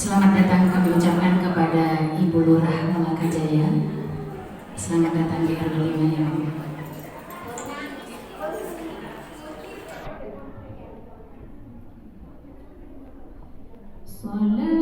Selamat datang kami ucapkan kepada Ibu Lurah Malaka Jaya. Selamat datang di RW 5 ya. Salam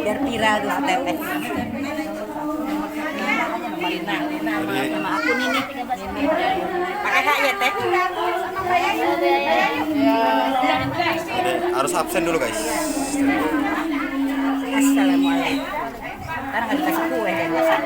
biar viral tuh si Teteh. Nama aku Nini. Pakai hak ya Teh. Harus absen dulu guys. Assalamualaikum. Karena nggak dikasih kue dan makan.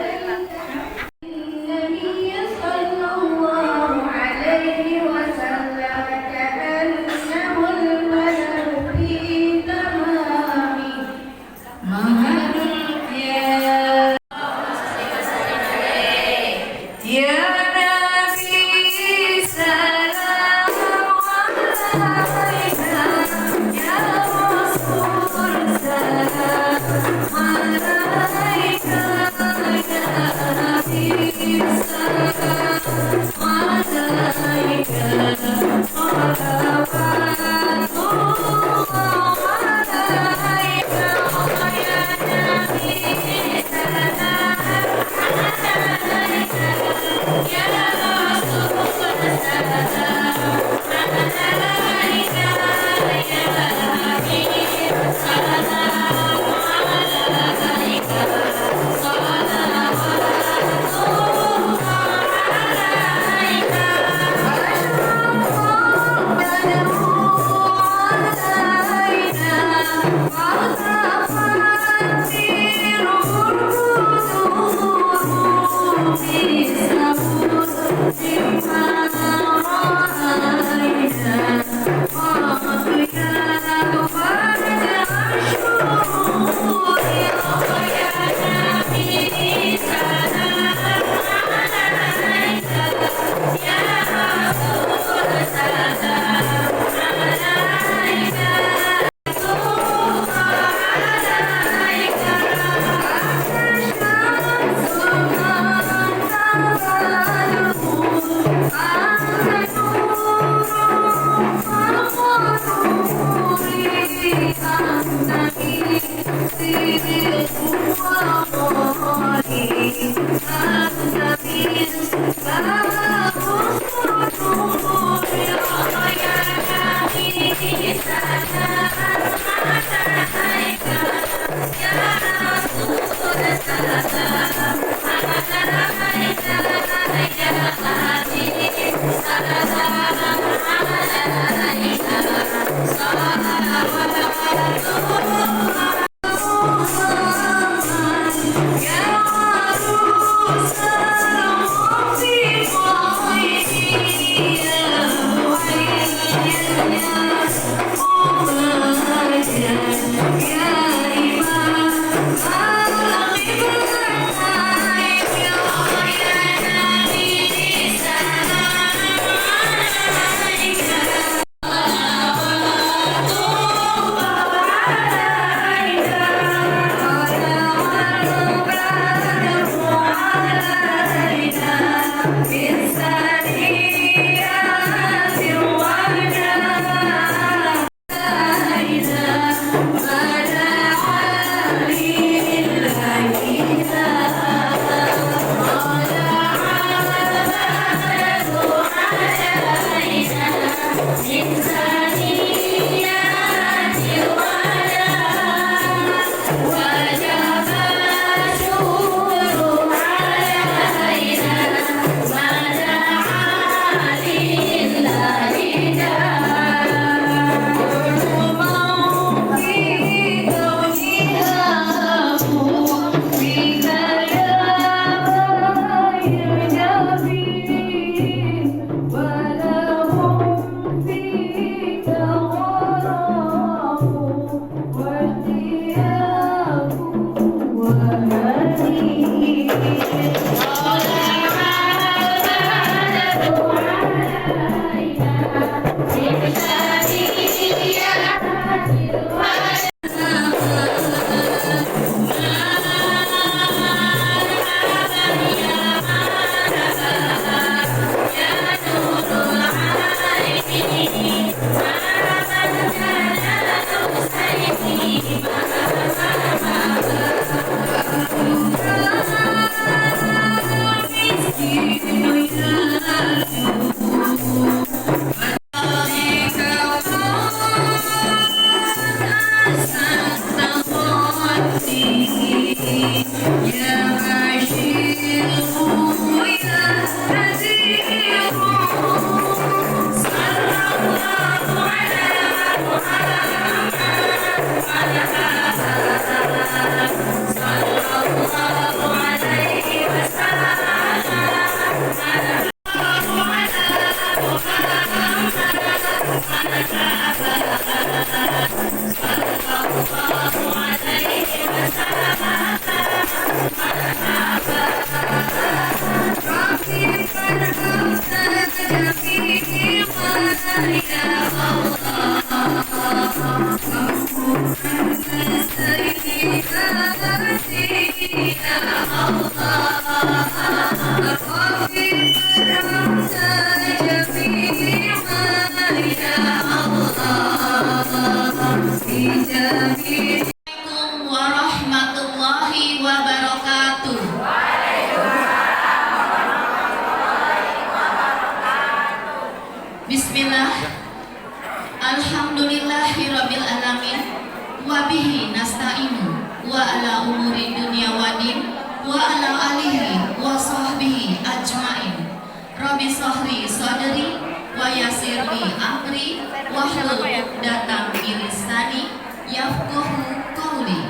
Rabbi Sohri Soderi wa Yasir bi Amri wahlul 'uqdatam min lisani yafqahu qawli.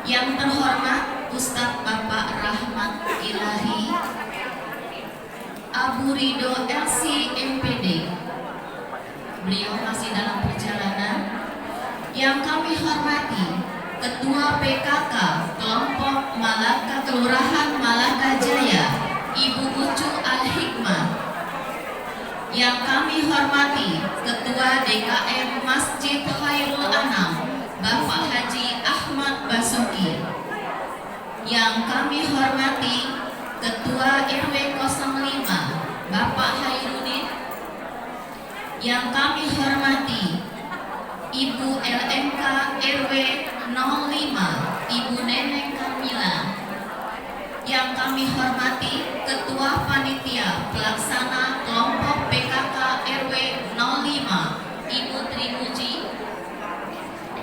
Yang terhormat Ustadz Bapak Rahmat Ilahi Abu Ridho LC MPD, beliau masih dalam perjalanan. Yang kami hormati Ketua PKK Kelompok Malaka Kelurahan Malaka Jaya Ibu Ucu Al-Hikmah. Yang kami hormati Ketua DKM Masjid Khairul Anam Bapak Haji Ahmad Basuki. Yang kami hormati Ketua RW 05 Bapak Hairudin. Yang kami hormati Ibu LMK RW 05 Ibu Neneng Kamila. Yang kami hormati Ketua Panitia Pelaksana Kelompok PKK RW 05 Ibu Trimuji.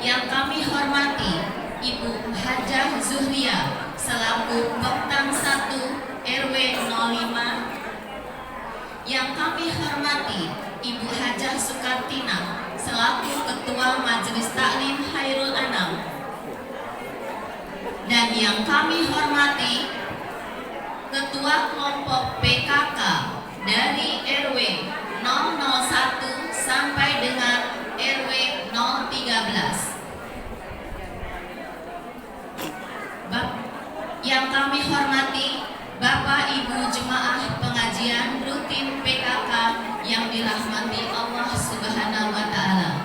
Yang kami hormati Ibu Hajah Zuhria selaku Boktan 1 RW 05. Yang kami hormati Ibu Hajah Sukartina selaku Ketua Majelis Taklim Khairul Anam. Dan yang kami hormati Ketua Kelompok PKK dari RW 001 sampai dengan RW 013. Yang kami hormati Bapak Ibu Jemaah Pengajian Rutin PKK yang dirahmati Allah Subhanahu wa Ta'ala.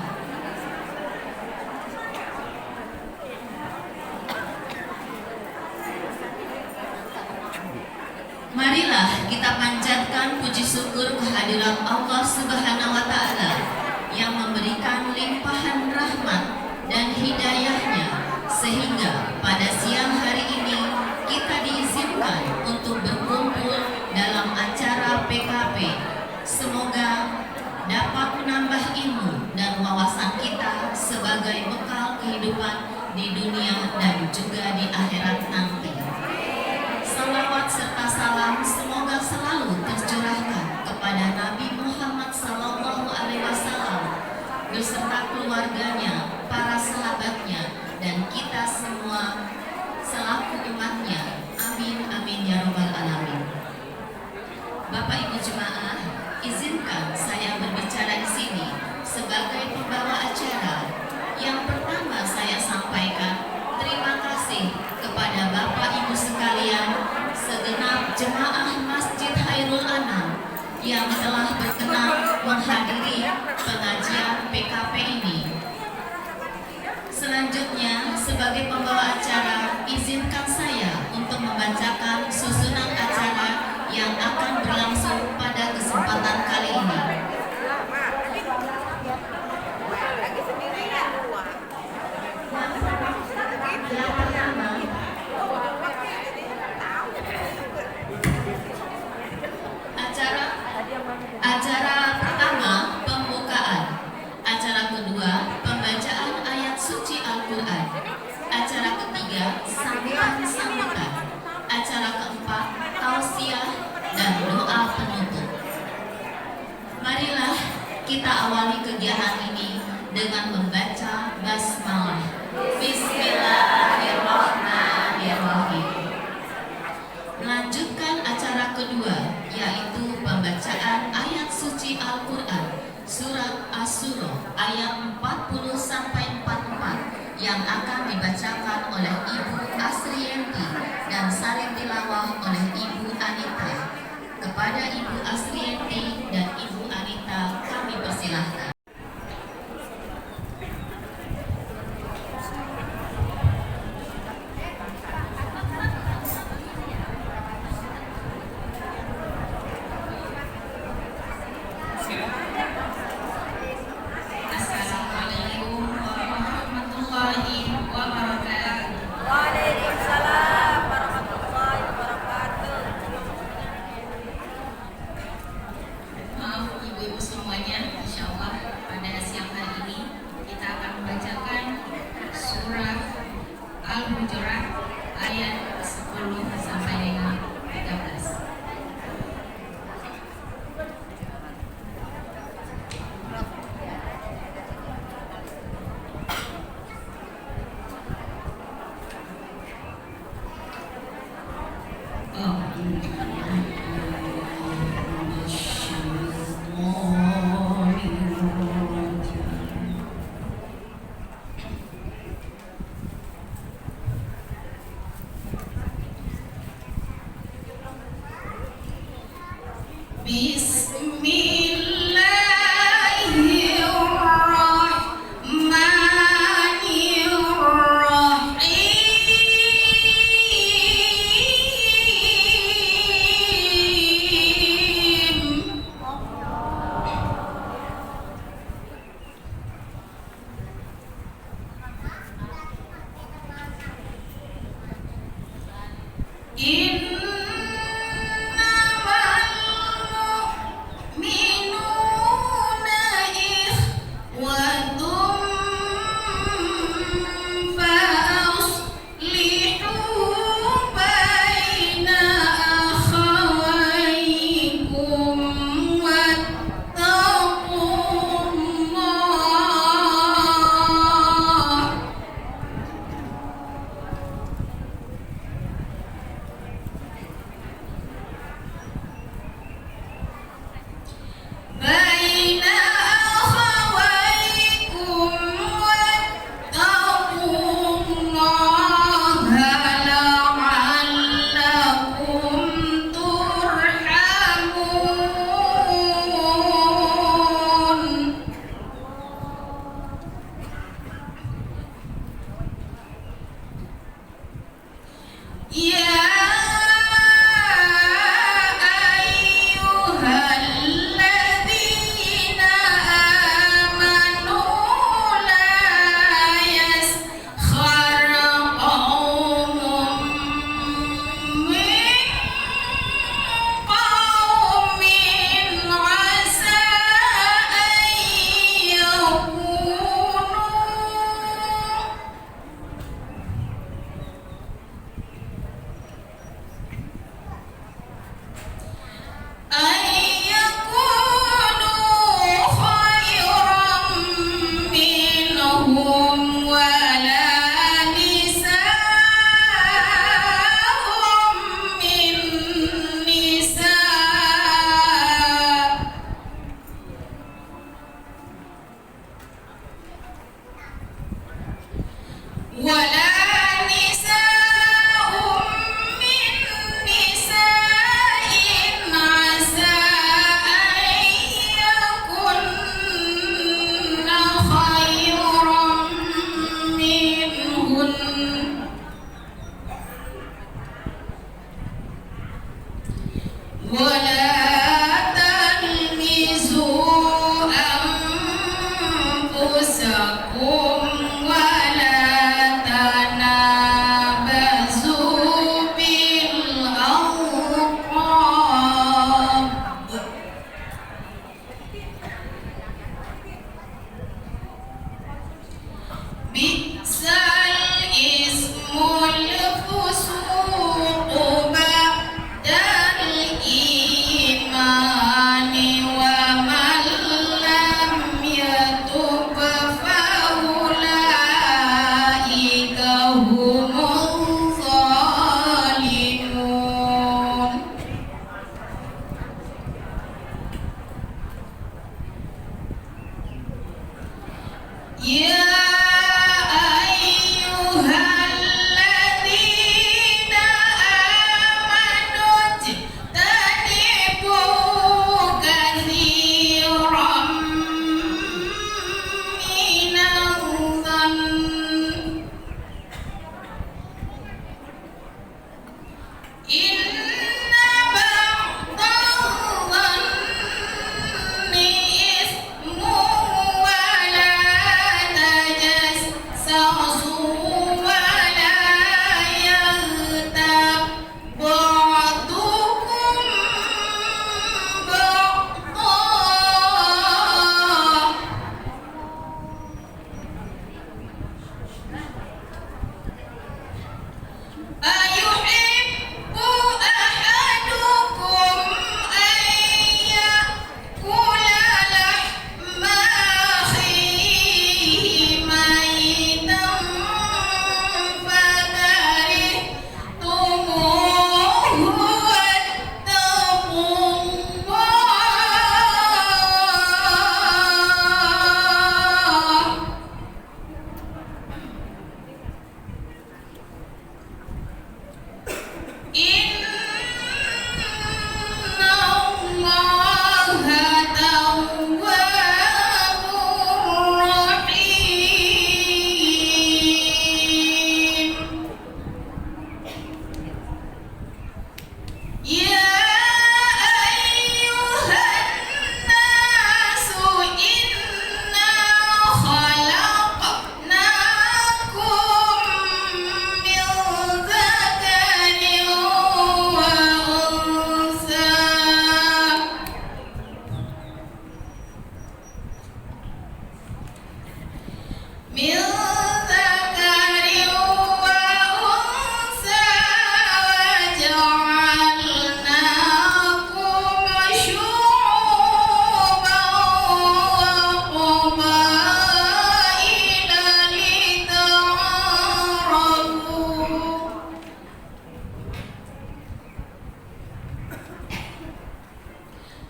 Marilah kita panjatkan puji syukur kehadirat Allah Subhanahu wa Ta'ala yang memberikan limpahan rahmat dan hidayahnya sehingga pada siang hari ini kita diizinkan untuk berkumpul dalam acara PKP. Semoga dapat menambah ilmu dan wawasan kita sebagai bekal kehidupan di dunia dan juga di akhirat nanti. Salawat serta salam semoga selalu tercurahkan kepada Nabi Muhammad SAW beserta keluarganya, para sahabatnya, dan kita semua selaku umatnya. Amin amin ya rabbal alamin. Bapak Ibu jemaah, izinkan saya berbicara di sini sebagai pembawa acara. Yang pertama saya sampaikan terima kasih kepada Bapak Ibu sekalian, segenap jemaah Masjid Khairul Anam yang telah berkenan menghadiri pengajian PKP ini. Selanjutnya, sebagai pembawa acara, izinkan saya untuk membacakan susunan acara yang akan berlangsung pada kesempatan kali ini. Yang pertama, acara pertama pembukaan, acara kedua pembacaan ayat suci Al-Quran, acara ketiga sambutan, acara keempat tausiah dan doa penutup. Marilah kita awali kegiatan ini dengan membaca basmalah. Bismillahirrahmanirrahim. Melanjutkan acara kedua, yaitu pembacaan ayat suci Al-Quran surat Asy-Syura ayat 40-44 yang akan dibacakan oleh Ibu Asriyanti dan salin tilawah oleh Ibu Anita. Kepada Ibu Asriyanti dan Ibu Anita kami persilahkan. Waalaikumsalam warahmatullahi wabarakatuh.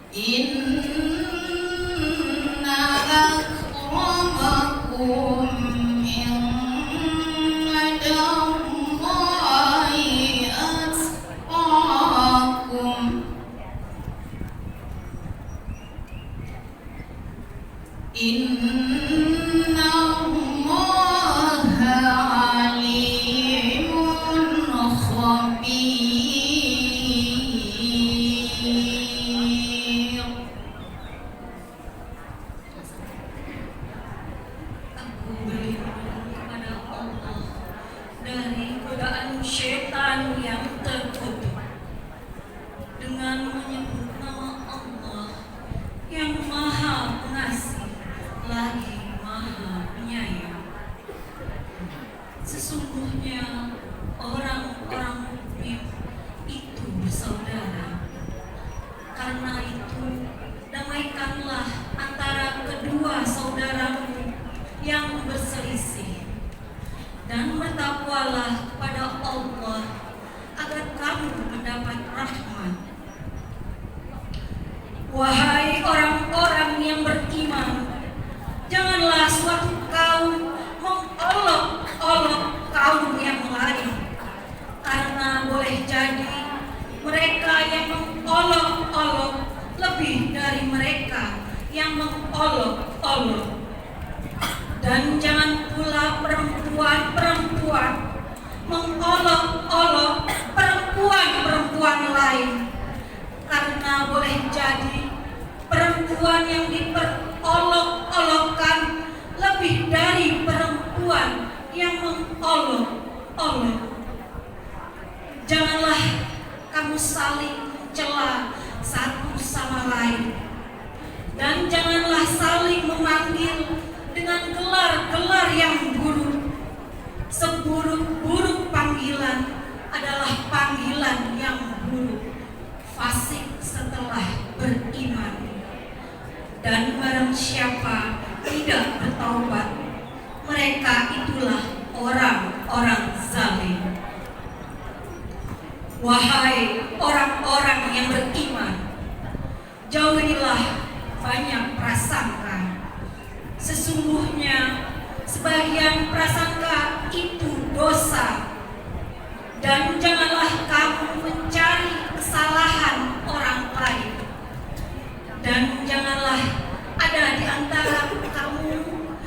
Inna akramakum indadallahi atqakum. Inna Allaha alimun khabir. Aku berlindung kepada Allah dari godaan syaitan yang terkutuk dengan menyebut nama Allah yang Maha Pengasih lagi Maha Penyayang. Sesungguhnya orang-orang mukmin itu bersaudara. Karena itu, damaikanlah antara kedua saudaramu yang berselisih, dan bertakwalah kepada Allah agar kamu mendapat rahmat. Wahai orang-orang yang beriman, janganlah suatu kaum mengolok-olok kaum yang lain, karena boleh jadi mereka yang mengolok-olok lebih dari mereka yang mengolok-olok. Dan jangan pula perempuan-perempuan mengolok-olok perempuan-perempuan lain, karena boleh jadi perempuan yang diperolok-olokkan lebih dari perempuan yang mengolok-olok. Janganlah kamu saling mencela satu sama lain, dan janganlah saling memanggil dengan gelar-gelar yang buruk. Seburuk-buruk panggilan adalah panggilan yang buruk, fasik setelah beriman. Dan barang siapa tidak bertaubat, mereka itulah orang-orang zalim. Wahai orang-orang yang beriman, jauhilah banyak prasangka. Sesungguhnya sebagian prasangka itu dosa. Dan janganlah kamu mencari kesalahan orang lain. Dan janganlah ada di antara kamu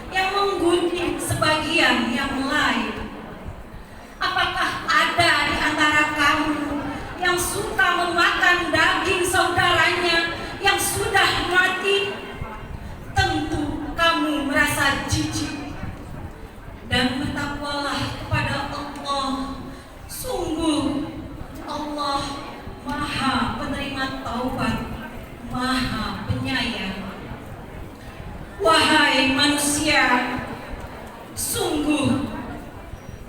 yang menggunjing sebagian yang lain. Apakah ada di antara kamu yang suka memakan daging saudaranya yang sudah mati? Tentu kamu merasa jijik. Dan bertakwalah kepada Allah. Sungguh Allah Maha penerima taubat, Maha penyayang. Wahai manusia, sungguh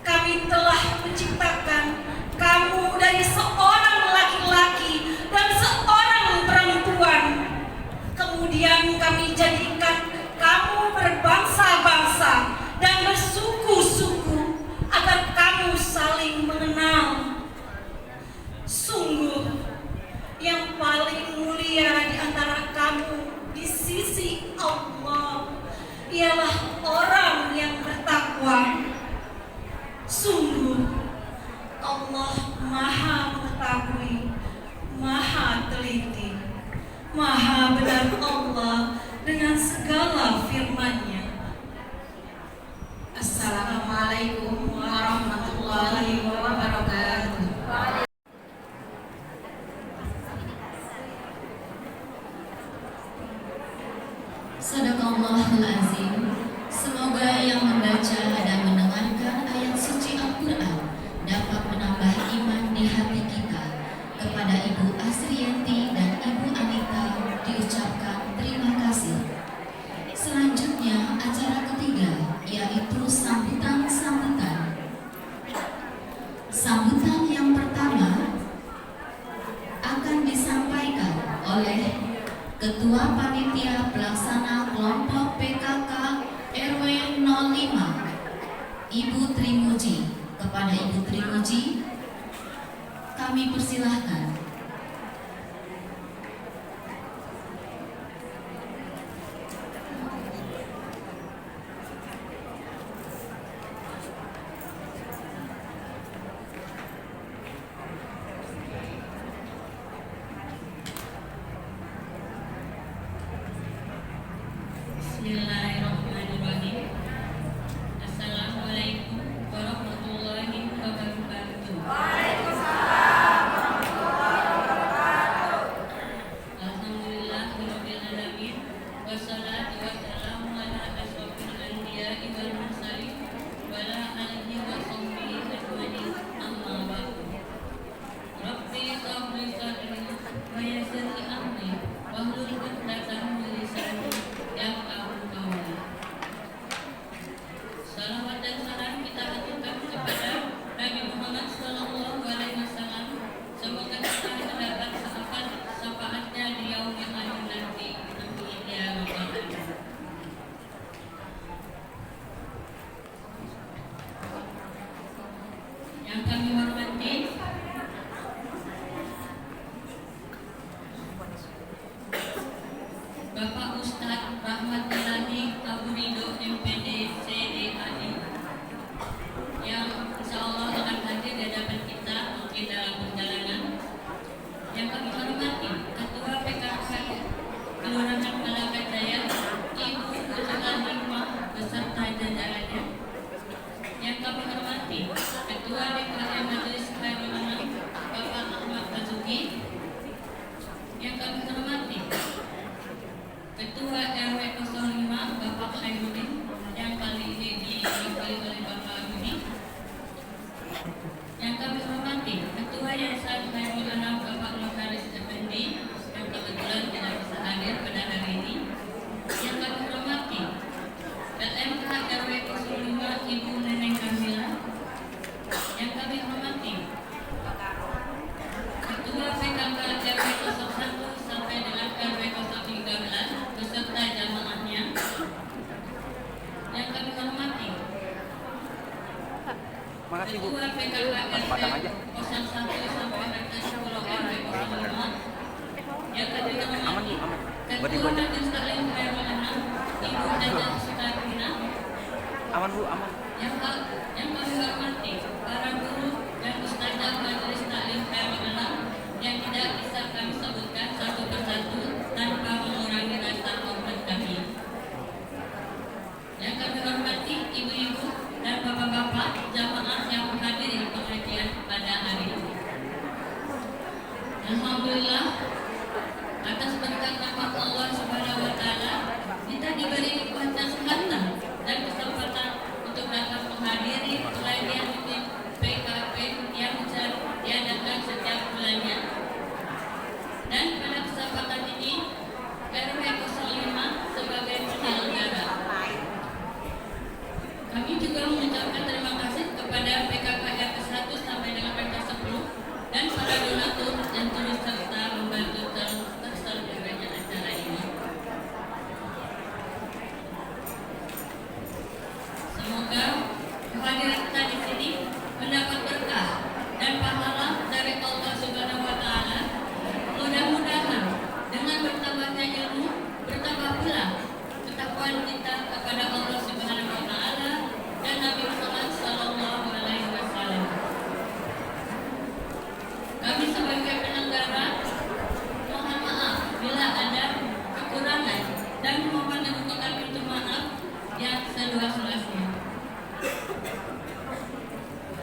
kami telah menciptakan kamu dari seorang laki-laki dan seorang perempuan. Kemudian kami jadikan kamu berbangsa-bangsa dan bersuku-suku agar kamu saling mengenal. Sungguh yang paling mulia di antara kamu di sisi Allah ialah orang yang bertakwa. Sungguh Allah Maha mengetahui, Maha teliti, Maha benar Allah dengan segala firman-Nya. Assalamualaikum warahmatullahi wabarakatuh. Sadaqallahul azim. Semoga yang membaca dan mendengarkan ayat suci Al-Quran dapat menambah iman di hati kita. Kepada Ibu Asriyanti dan Ibu Anita diucapkan terima kasih. Selanjutnya acara ketiga, yaitu sambutan-sambutan. Sambutan yang pertama akan disampaikan oleh Ketua Panitia Pelaksana Kelompok PKK RW 05, Ibu Trimuji. Kepada Ibu Trimuji, kami persilahkan. aja. 01 sampai RT 10 RW 05. Yang kedua Aman Bu, aman. Buat Ketua dibaca. Majelis Taklim RW 6 Ibu Dada Sukarina. Aman Bu, aman. Yang kami hormati para guru dan ustazah Majelis Taklim RW 6 yang tidak bisa kami sebutkan satu persatu tanpa mengurangi rasa hormat kami. Yang kami hormati ibu-ibu dan bapak-bapak jamaah yang menghadiri pengajian pada hari ini. Alhamdulillah, atas berkat rahmat Allah Subhanahu wa taala, kita diberi nikmat kesehatan dan kesempatan untuk dapat menghadiri pengajian di PKP yang diadakan setiap bulannya. Dan pada kesempatan ini, RW 05 sebagai penyelenggara. Kami juga mengucapkan terima kasih kepada PKK RT 1 sampai dengan RT 10 dan para donatur yang turut serta membantu terselenggaranya acara ini. Semoga kehadiran kita di sini mendapat berkah dan pahala dari Allah Subhanahu wa taala. Mudah-mudahan dengan bertambahnya ilmu, bertambah pula ketakwaan kita kepada Allah Subhanahu wa taala dan Nabi Muhammad sallallahu alaihi wasallam. Kami sebagai penyelenggara mohon maaf bila ada kekurangan dan mohon dibukakan pintu maaf yang seluas-luasnya.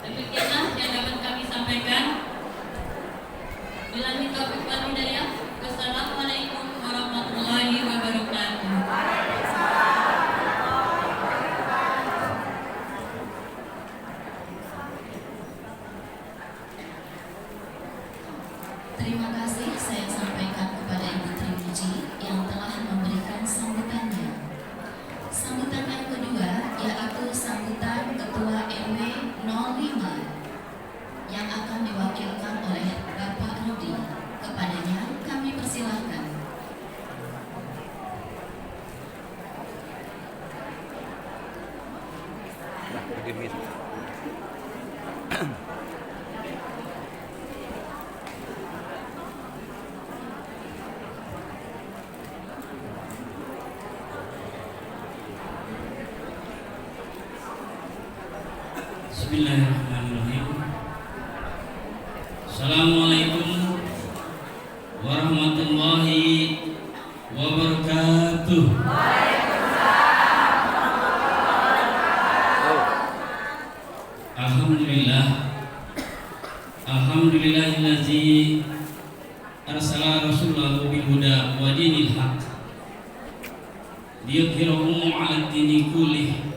Demikianlah yang dapat kami sampaikan. Billahi taufiq wal hidayah. Wassalamualaikum warahmatullahi wabarakatuh. Terima kasih saya sampaikan kepada Ibu Trimuji yang telah memberikan sambutannya. Sambutan yang kedua yaitu sambutan Ketua RW 05 yang akan diwakilkan oleh Bapak Rudi. Kepadanya kami persilahkan. Nah, begini. Bismillahirrahmanirrahim. Assalamualaikum warahmatullahi wabarakatuh. Alhamdulillah. Alhamdulillahillazi arsala rasulahu bil huda wa dinil haq liyudhhirahu 'ala dini kullih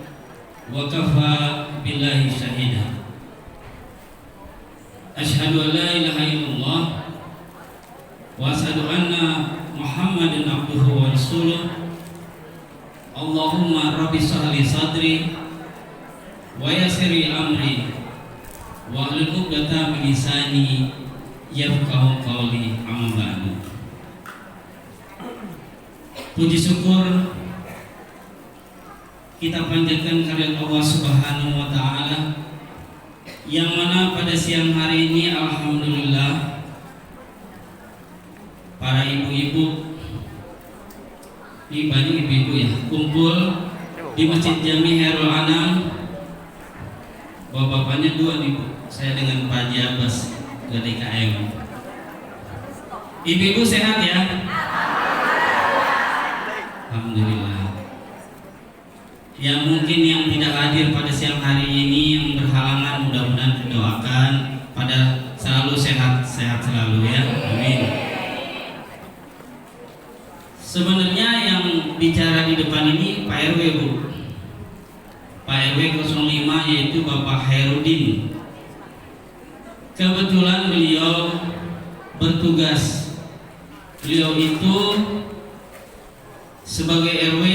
wa kafa billahi syahida. Asyhadu an la ilaha illallah wa asyhadu anna Muhammadan abduhu wa rasuluh. Allahumma rabbi shrah li sadri wa yassir li amri wa hlul 'uqdatam min lisani yafqahu qawli. Amma ba'du. Puji syukur kita panjatkan kehadirat Allah Subhanahu wa taala yang mana pada siang hari ini alhamdulillah para ibu-ibu, ini banyak ibu-ibu ya, kumpul di Masjid Jami Khairul Anam. Bapak-bapaknya dua nih Bu, saya dengan Pak Haji Abbas dari KM. Ibu-ibu sehat ya? Alhamdulillah. Yang mungkin yang tidak hadir pada siang hari ini yang berhalangan mudah-mudahan didoakan pada selalu sehat selalu ya. Amin. Sebenarnya yang bicara di depan ini Pak RW Bu, Pak RW 05 yaitu Bapak Hairudin. Kebetulan beliau bertugas, beliau itu sebagai RW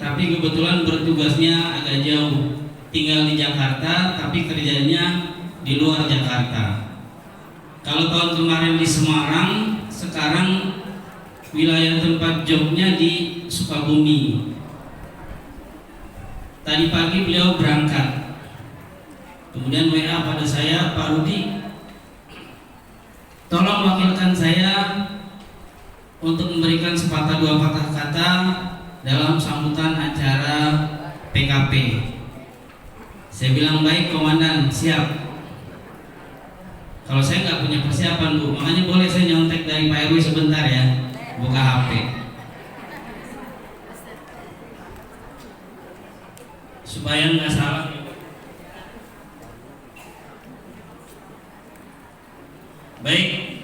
tapi kebetulan bertugasnya agak jauh, tinggal di Jakarta tapi kerjanya di luar Jakarta. Kalau tahun kemarin di Semarang, sekarang wilayah tempat jobnya di Sukabumi. Tadi pagi beliau berangkat, kemudian WA pada saya, Pak Rudi, tolong wakilkan saya untuk memberikan sepatah dua patah kata dalam sambutan acara PKP. Saya bilang baik komandan, siap. Kalau saya nggak punya persiapan Bu, makanya boleh saya nyontek dari Pak RW sebentar ya, buka HP. Supaya nggak salah. Baik,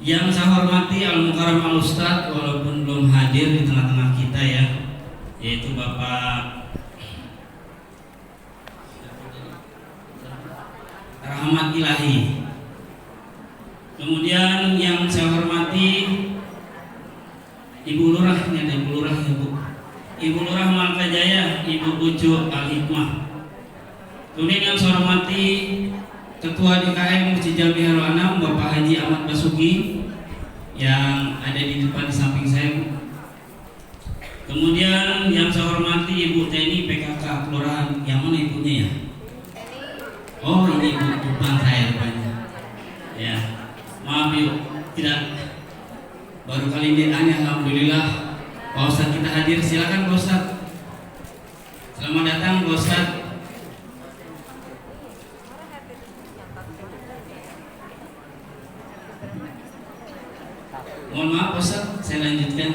yang saya hormati Al-Mukarram Al-Ustadz walaupun belum hadir di tengah-tengah kita ya, yaitu Bapak Rahmat Ilahi. Kemudian yang saya hormati Ibu Lurah, ini ada Ibu Lurah ya Bu, Ibu Lurah Malkajaya, Ibu Ucu Al-Hikmah. Kemudian yang saya hormati Ketua DKM Masjid Jami Hairul Anam Bapak Haji Ahmad Basuki yang ada di depan di samping saya. Kemudian yang saya hormati Ibu Teni PKK Kelurahan, yang mana ibunya ya? Oh ini Ibu depan saya depannya. Ya, maaf yuk, tidak baru kali ini alhamdulillah Pak Ustadz kita hadir. Silakan Pak Ustadz. Selamat datang Pak Ustadz. Mohon maaf Ustaz, saya lanjutkan.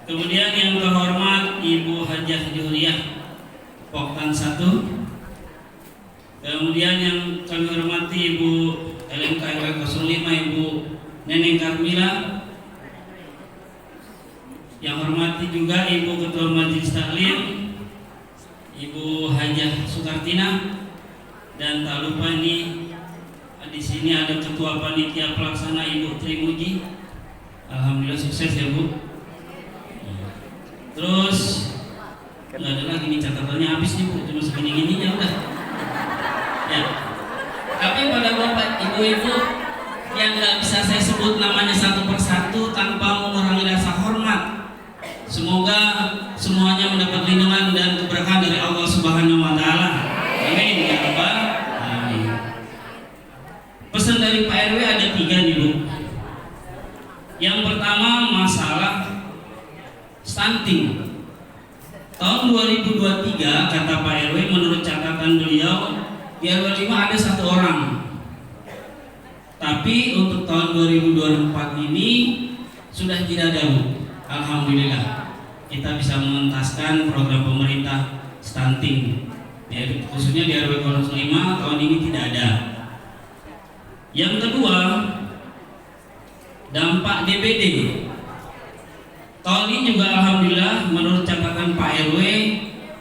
Kemudian yang terhormat Ibu Hajah Juhriah Poktan 1. Kemudian yang kami hormati Ibu LMK RW 05 Ibu Neneng Karmila. Yang hormati juga Ibu Ketua Majelis Taklim Ibu Hajah Sukartina, dan tak lupa nih di sini ada Ketua Panitia Pelaksana Ibu Trimuji. Alhamdulillah sukses ya Bu. Terus nggak ada lagi nih, catatannya habis nih Bu, cuma segini-gini ya udah. Ya. Tapi pada Bapak Ibu-ibu yang nggak bisa saya sebut namanya satu persatu tanpa mengurangi rasa hormat, semoga semuanya mendapat lindungan dan keberkahan dari Allah Subhanahu Wa Taala. Amin ya Rabbal. Pesan dari Pak RW ada 3 nih Bu. Yang pertama masalah stunting. Tahun 2023 kata Pak RW, menurut catatan beliau di RW 5 ada 1 orang. Tapi untuk tahun 2024 ini sudah tidak ada Bu. Alhamdulillah kita bisa mengentaskan program pemerintah stunting. Ya, khususnya di RW 05 tahun ini tidak ada. Yang kedua, dampak DBD. Tahun ini juga alhamdulillah menurut catatan Pak RW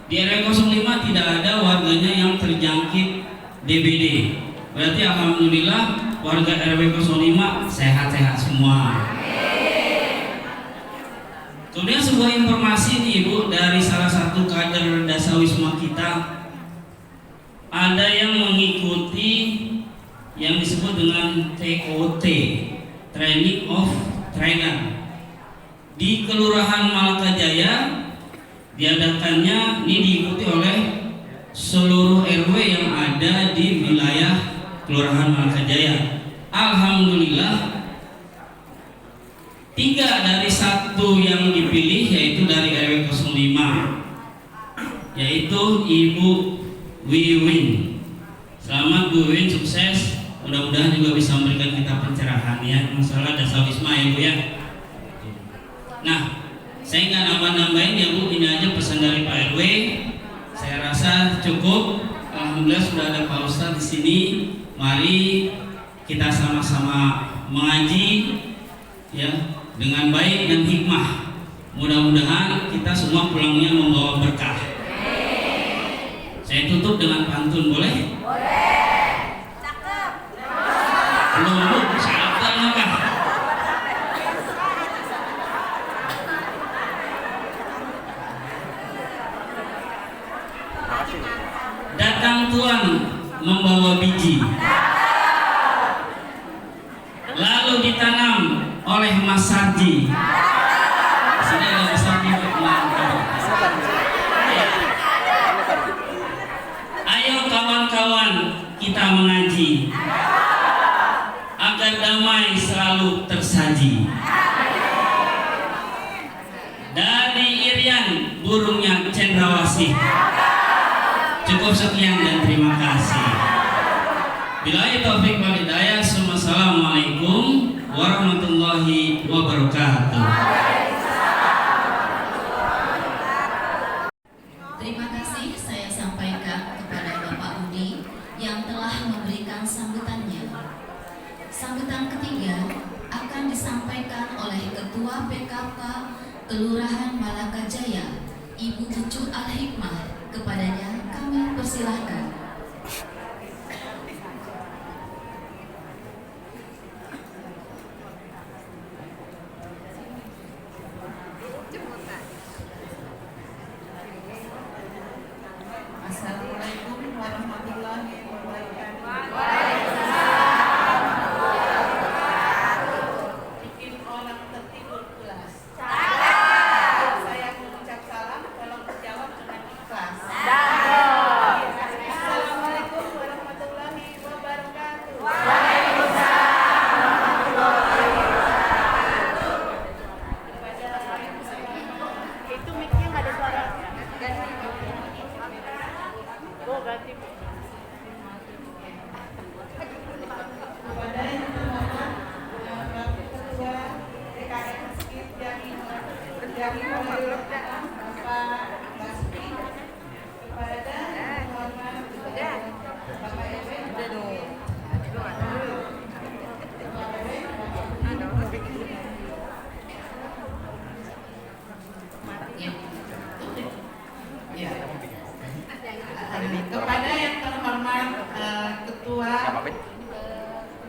di RW 05 tidak ada warganya yang terjangkit DBD. Berarti alhamdulillah warga RW 05 sehat-sehat semua. Kemudian sebuah informasi nih Ibu dari salah satu kader Dasawisma kita, ada yang mengikuti yang disebut dengan TOT, Training of Trainer, di Kelurahan Malakajaya. Diadakannya ini diikuti oleh seluruh RW yang ada di wilayah Kelurahan Malakajaya. Alhamdulillah 3 dari 1 yang dipilih yaitu dari RW 05, yaitu Ibu Wiwin. Selamat Bu Wiwin, sukses. Mudah-mudahan juga bisa memberikan kita pencerahan ya masalah Dasawisma ya Bu ya. Nah, saya nggak nambah-nambahin ya Bu, ini aja pesan dari Pak RW. Saya rasa cukup. Alhamdulillah sudah ada Pak Ustadz di sini. Mari kita sama-sama mengaji ya dengan baik dan hikmah. Mudah-mudahan kita semua pulangnya membawa berkah. Saya tutup dengan pantun, boleh? Belum Bu, sabar apa? Datang Tuan membawa biji, lalu ditanam oleh Mas Sarji. Sini ada Mas Sarji. Ayo kawan-kawan kita mengaji. selalu tersaji. Dari Irian, burungnya cendrawasih. Cukup sekian dan terima kasih. Billahi taufik wal hidayah. Assalamualaikum warahmatullahi wabarakatuh. Terima kasih saya sampaikan kepada Bapak Udi yang telah memberikan sambutannya. Sambutan ketiga akan disampaikan oleh Ketua PKK Kelurahan Malaka Jaya, Ibu Ucu Al-Hikmah. Kepadanya kami persilahkan. Assalamualaikum warahmatullahi wabarakatuh. Bikin orang tertidur kelas. Saya mengucap salam, tolong dijawab dengan ikhlas. Assalamualaikum warahmatullahi wabarakatuh. Itu mic-nya nggak ada suara. Oh, ganti. Kepada yang terhormat Bapak Ketua DKM Skip dari Bapak Basuki, kepada yang terhormat Bapak RW, Ya. Kepada yang terhormat Ketua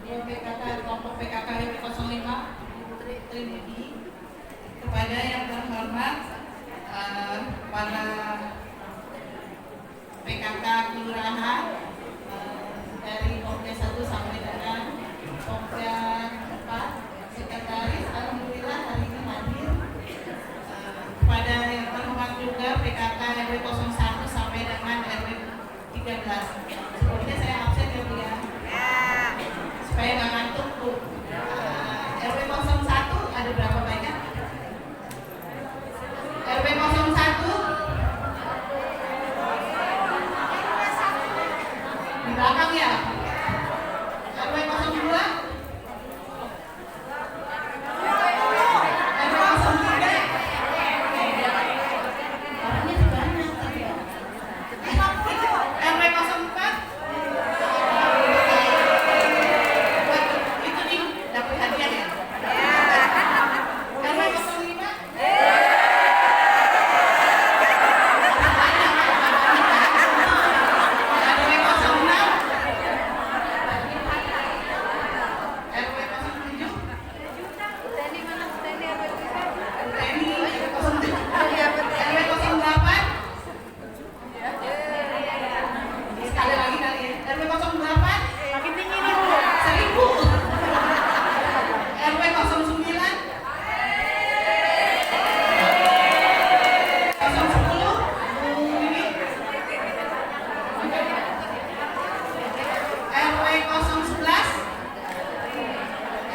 PKK kelompok PKK 05 Trinity, kepada yang terhormat para PKK kelurahan dari Komda 1 sampai dengan Komda 4, sekretaris alhamdulillah hari ini hadir. Kepada yang terhormat juga PKK RW 01 sampai dengan RW 13. Sebelumnya saya absen ya Bu ya, supaya nggak ngantuk Bu. RW 01 ada berapa banyak? RW 01 di belakang ya. RW 02, RW 03. Orangnya banyak tapi ya. RW 04. Itu nih dapat hadiah ya. RW 05. RW 06. RW 07. TNI RW 07. RW 08. Sekali lagi kali ya. RW 08. Makin tinggi nih Bu. 1000. RW 09. 010. Bu Wiwi. RW 011.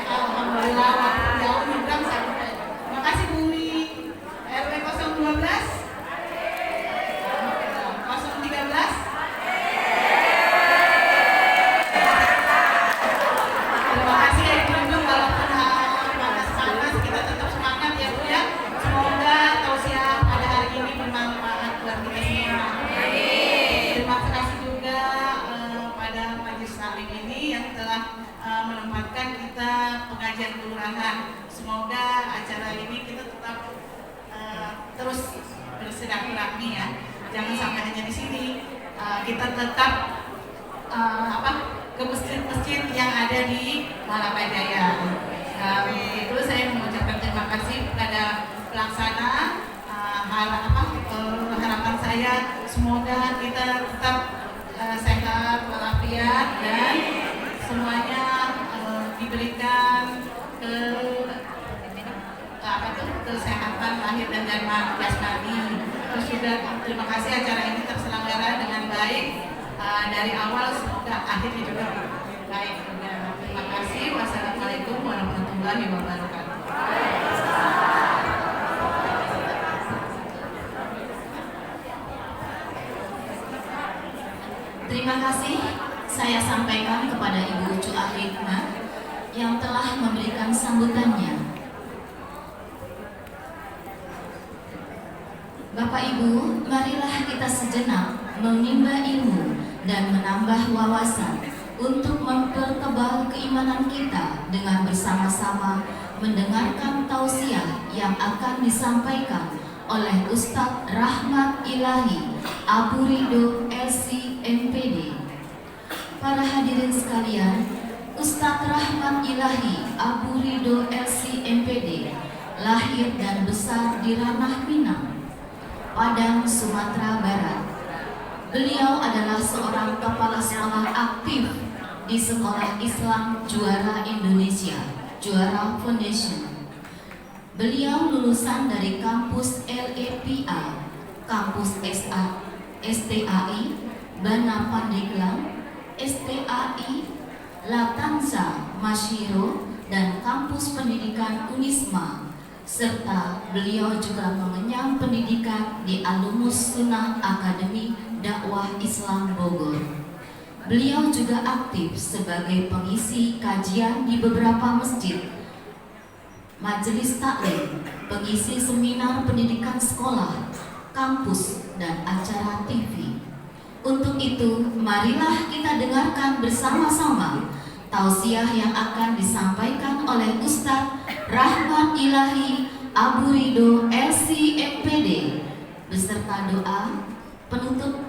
Alhamdulillah waktu jauh nyebrang sampai. Terima kasih Bu Wiwi. RW 012. 013. Terima kasih ya Ibu, walaupun panas-panas kita tetap semangat ya Bu ya. Semoga tausiah pada hari ini bermanfaat buat kita semua. Terima kasih juga pada Majelis Taklim ini yang telah menempatkan kita pengajian kelurahan. Semoga acara ini kita tetap terus bersilaturahmi ya. Jangan sampai hanya di sini. Kita tetap ke masjid-masjid yang ada di Malaka Jaya. Itu saya mengucapkan terima kasih kepada pelaksana. Harapan saya semoga kita tetap sehat walafiat dan semuanya diberikan kesehatan lahir dan jasmani. Terus juga terima kasih acara ini terselenggara dengan baik dari awal semoga akhirnya juga baik. Terima kasih. Wassalamualaikum warahmatullahi wabarakatuh. terima kasih saya sampaikan kepada Ibu Ucu Ahlikma yang telah memberikan sambutannya. Bapak Ibu, marilah kita sejenak menimba ilmu dan menambah wawasan untuk mempertebal keimanan kita dengan bersama-sama mendengarkan tausiah yang akan disampaikan oleh Ustadz Rahmat Ilahi Abu Ridho LC MPD. Para hadirin sekalian, Ustadz Rahmat Ilahi Abu Ridho LC MPD lahir dan besar di Ranah Minang, Padang, Sumatera Barat. Beliau adalah seorang kepala sekolah aktif di Sekolah Islam Juara Indonesia, Juara Foundation. Beliau lulusan dari kampus LEPA, kampus STAI, Bana Pandeglang, STAI, Latanza, Masyiro, dan kampus pendidikan Unisma, serta beliau juga mengenyam pendidikan di Alumus Sunnah Akademi Dakwah Islam Bogor. Beliau juga aktif sebagai pengisi kajian di beberapa masjid, majelis taklim, pengisi seminar pendidikan sekolah, kampus, dan acara TV. Untuk itu, marilah kita dengarkan bersama-sama tausiah yang akan disampaikan oleh Ustadz Rahmat Ilahi Abu Ridho LC MPD beserta doa penutup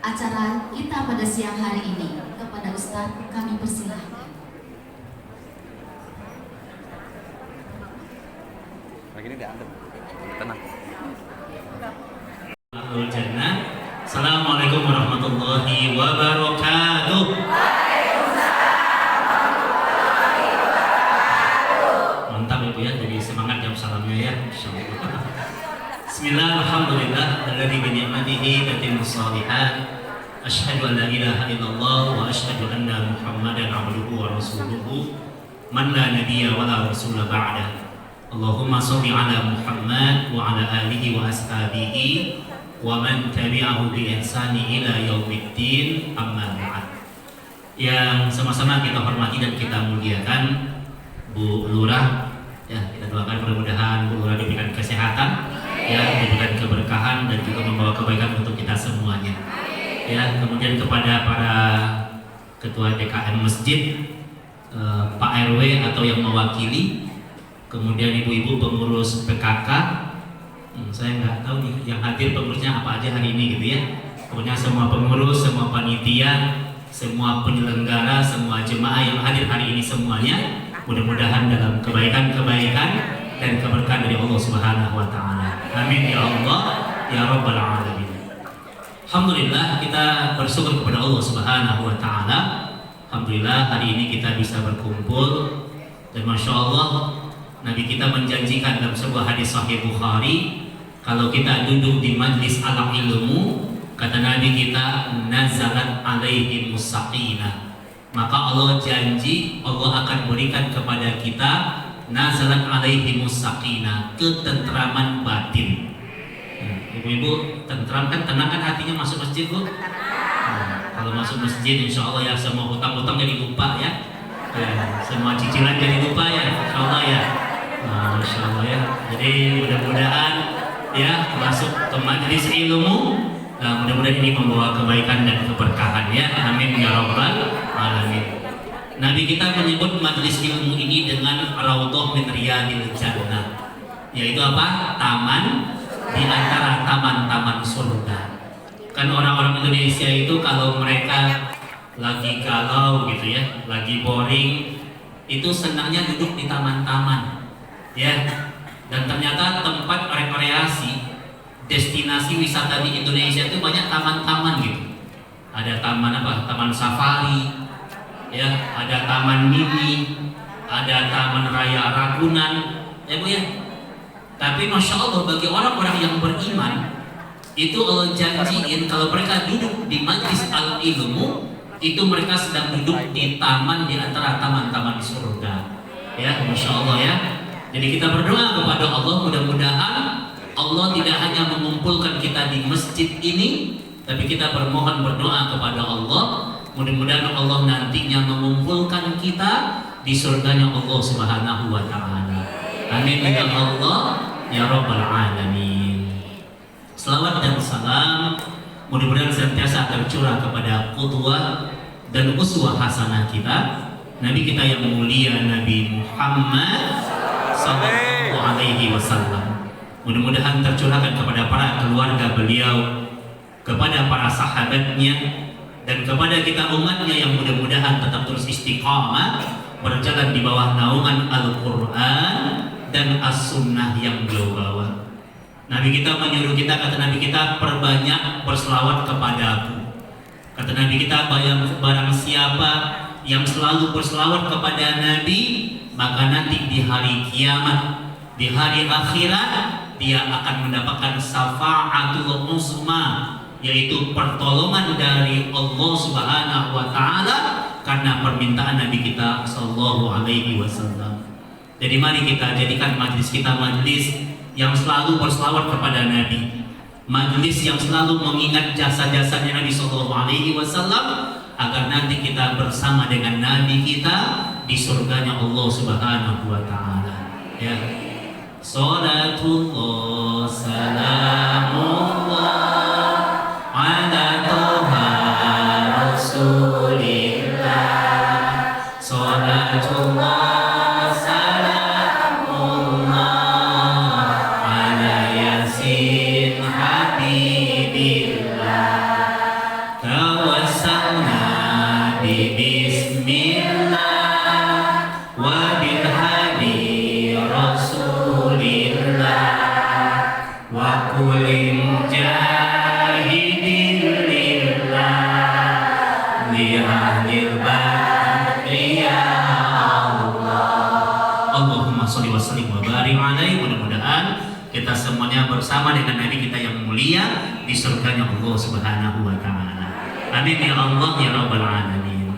acara kita pada siang hari ini. Kepada Ustadz kami persilahkan. Lagi ini diantar, tenang. Ahlul Jannah. Assalamualaikum warahmatullahi wabarakatuh. Mantap Ibu ya, jadi semangat jawab salamnya ya. Insyaallah. Bismillah, alhamdulillah, alladzi bi ni'matihi tatimmus shalihat. Asyhadu an la ilaha illallah wa asyhadu anna Muhammadan abduhu wa rasuluhu man la nabiyya wa la rasula ba'da. Allahumma sholli ala Muhammad wa ala alihi wa ashabihi wa man tabi'ahu bi ihsani ila yaumiddin, amma ba'd. Yang sama-sama kita hormati dan kita muliakan Bu Lurah, ya, kita doakan mudah-mudahan Bu Lurah diberikan kesehatan, ya, diberikan keberkahan dan juga membawa kebaikan untuk kita semuanya. Ya, kemudian kepada para ketua DKM masjid, Pak RW atau yang mewakili, kemudian ibu-ibu pengurus PKK, saya nggak tahu nih yang hadir pengurusnya apa aja hari ini gitu ya. Kemudian semua pengurus, semua panitia, semua penyelenggara, semua jemaah yang hadir hari ini semuanya, mudah-mudahan dalam kebaikan-kebaikan dan keberkahan dari Allah Subhanahu wa taala. Amin ya Allah ya rabbal alamin. Alhamdulillah, kita bersyukur kepada Allah Subhanahu wa taala. Alhamdulillah hari ini kita bisa berkumpul dan Masya Allah Nabi kita menjanjikan dalam sebuah hadis Sahih Bukhari, kalau kita duduk di majlis alam ilmu, kata Nabi kita, nazalat alaihimus sakinah, maka Allah janji Allah akan berikan kepada kita nazalat alaihimus sakinah, ketentraman batin. Ibu-ibu, tentram kan, tenang kan hatinya masuk masjid Bu? Kalau masuk masjid insya Allah ya semua hutang-hutang jadi lupa ya, semua cicilan jadi lupa ya, insya Allah ya. Masya Allah ya. Jadi mudah-mudahan ya masuk ke majelis ilmu, mudah-mudahan ini membawa kebaikan dan keberkahan ya. Amin ya rabbal alamin. Nabi kita menyebut majelis ilmu ini dengan raudhah min riyadil jannah, yaitu apa? Taman di antara taman-taman surga. Kan orang-orang Indonesia itu kalau mereka lagi galau gitu ya, lagi boring, itu senangnya duduk di taman-taman. Ya, dan ternyata tempat rekreasi, destinasi wisata di Indonesia itu banyak taman-taman gitu. Ada taman apa? Taman safari, ya, ada taman mini, ada taman raya Ragunan, ya Bu ya. Tapi Masya Allah bagi orang-orang yang beriman, itu Allah janjiin kalau mereka duduk di majlis al-ilmu, itu mereka sedang duduk di taman di antara taman-taman surga. Ya, Masya Allah ya. Jadi kita berdoa kepada Allah, mudah-mudahan Allah tidak hanya mengumpulkan kita di masjid ini, tapi kita bermohon berdoa kepada Allah, mudah-mudahan Allah nantinya mengumpulkan kita di surganya Allah Subhanahu wa Ta'ala. Amin ya Allah ya Rabbal Alamin. Selawat dan salam mudah-mudahan senantiasa tercurah kepada qudwah dan uswah hasanah kita, Nabi kita yang mulia, Nabi Muhammad sallallahu alaihi wasallam. Mudah-mudahan tercurahkan kepada para keluarga beliau, kepada para sahabatnya, dan kepada kita umatnya yang mudah-mudahan tetap terus istiqamah berjalan di bawah naungan Al-Quran dan As-Sunnah yang beliau bawa. Nabi kita menyuruh kita, kata Nabi kita, perbanyak berselawat kepadaku. Kata Nabi kita, barang siapa yang selalu berselawat kepada Nabi, maka nanti di hari kiamat, di hari akhirat, dia akan mendapatkan syafa'atul uzma, yaitu pertolongan dari Allah Subhanahu wa Ta'ala karena permintaan Nabi kita sallallahu alaihi wasallam. Jadi mari kita jadikan majlis kita majlis yang selalu berselawat kepada Nabi, majlis yang selalu mengingat jasa-jasanya Nabi sallallahu alaihi wasallam, agar nanti kita bersama dengan Nabi kita di surganya Allah Subhanahu wa Ta'ala. Ya. Salatullah salamullah ala toha rasulillah. Salatullah salamullah ala yasin habibillah. Tawassalna bismillah wa bil hadi rasulillah wa kulin jahidin lillah li ahlil badri ya Allah. Allahumma sholli wa sallim wa barik alaihi. Mudah-mudahan kita semuanya bersama dengan Nabi kita yang mulia di surganya Allah Subhanahu wa Ta'ala. Amin ya Allah ya Rabbal Alamin.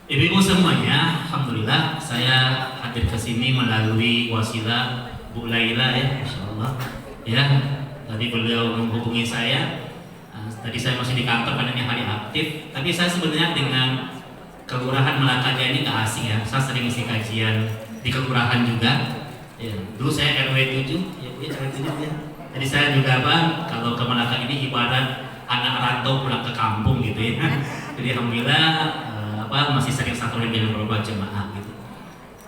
Ibu-ibu semuanya, alhamdulillah saya hadir ke sini melalui wasilah Bu Laila ya, insyaallah. Ya, tadi beliau menghubungi saya. Tadi saya masih di kantor karena ini hari aktif, tapi saya sebenarnya dengan Kelurahan Melaka Jaya ini gak asing ya. Saya sering isi kajian di kelurahan juga. Ya, dulu saya RW 7, ya Bu, RW 7 ya. Jadi saya juga kalau ke Melaka ini ibarat anak rantau pulang ke kampung gitu ya. Jadi alhamdulillah masih sering satu dengan beberapa jemaah gitu.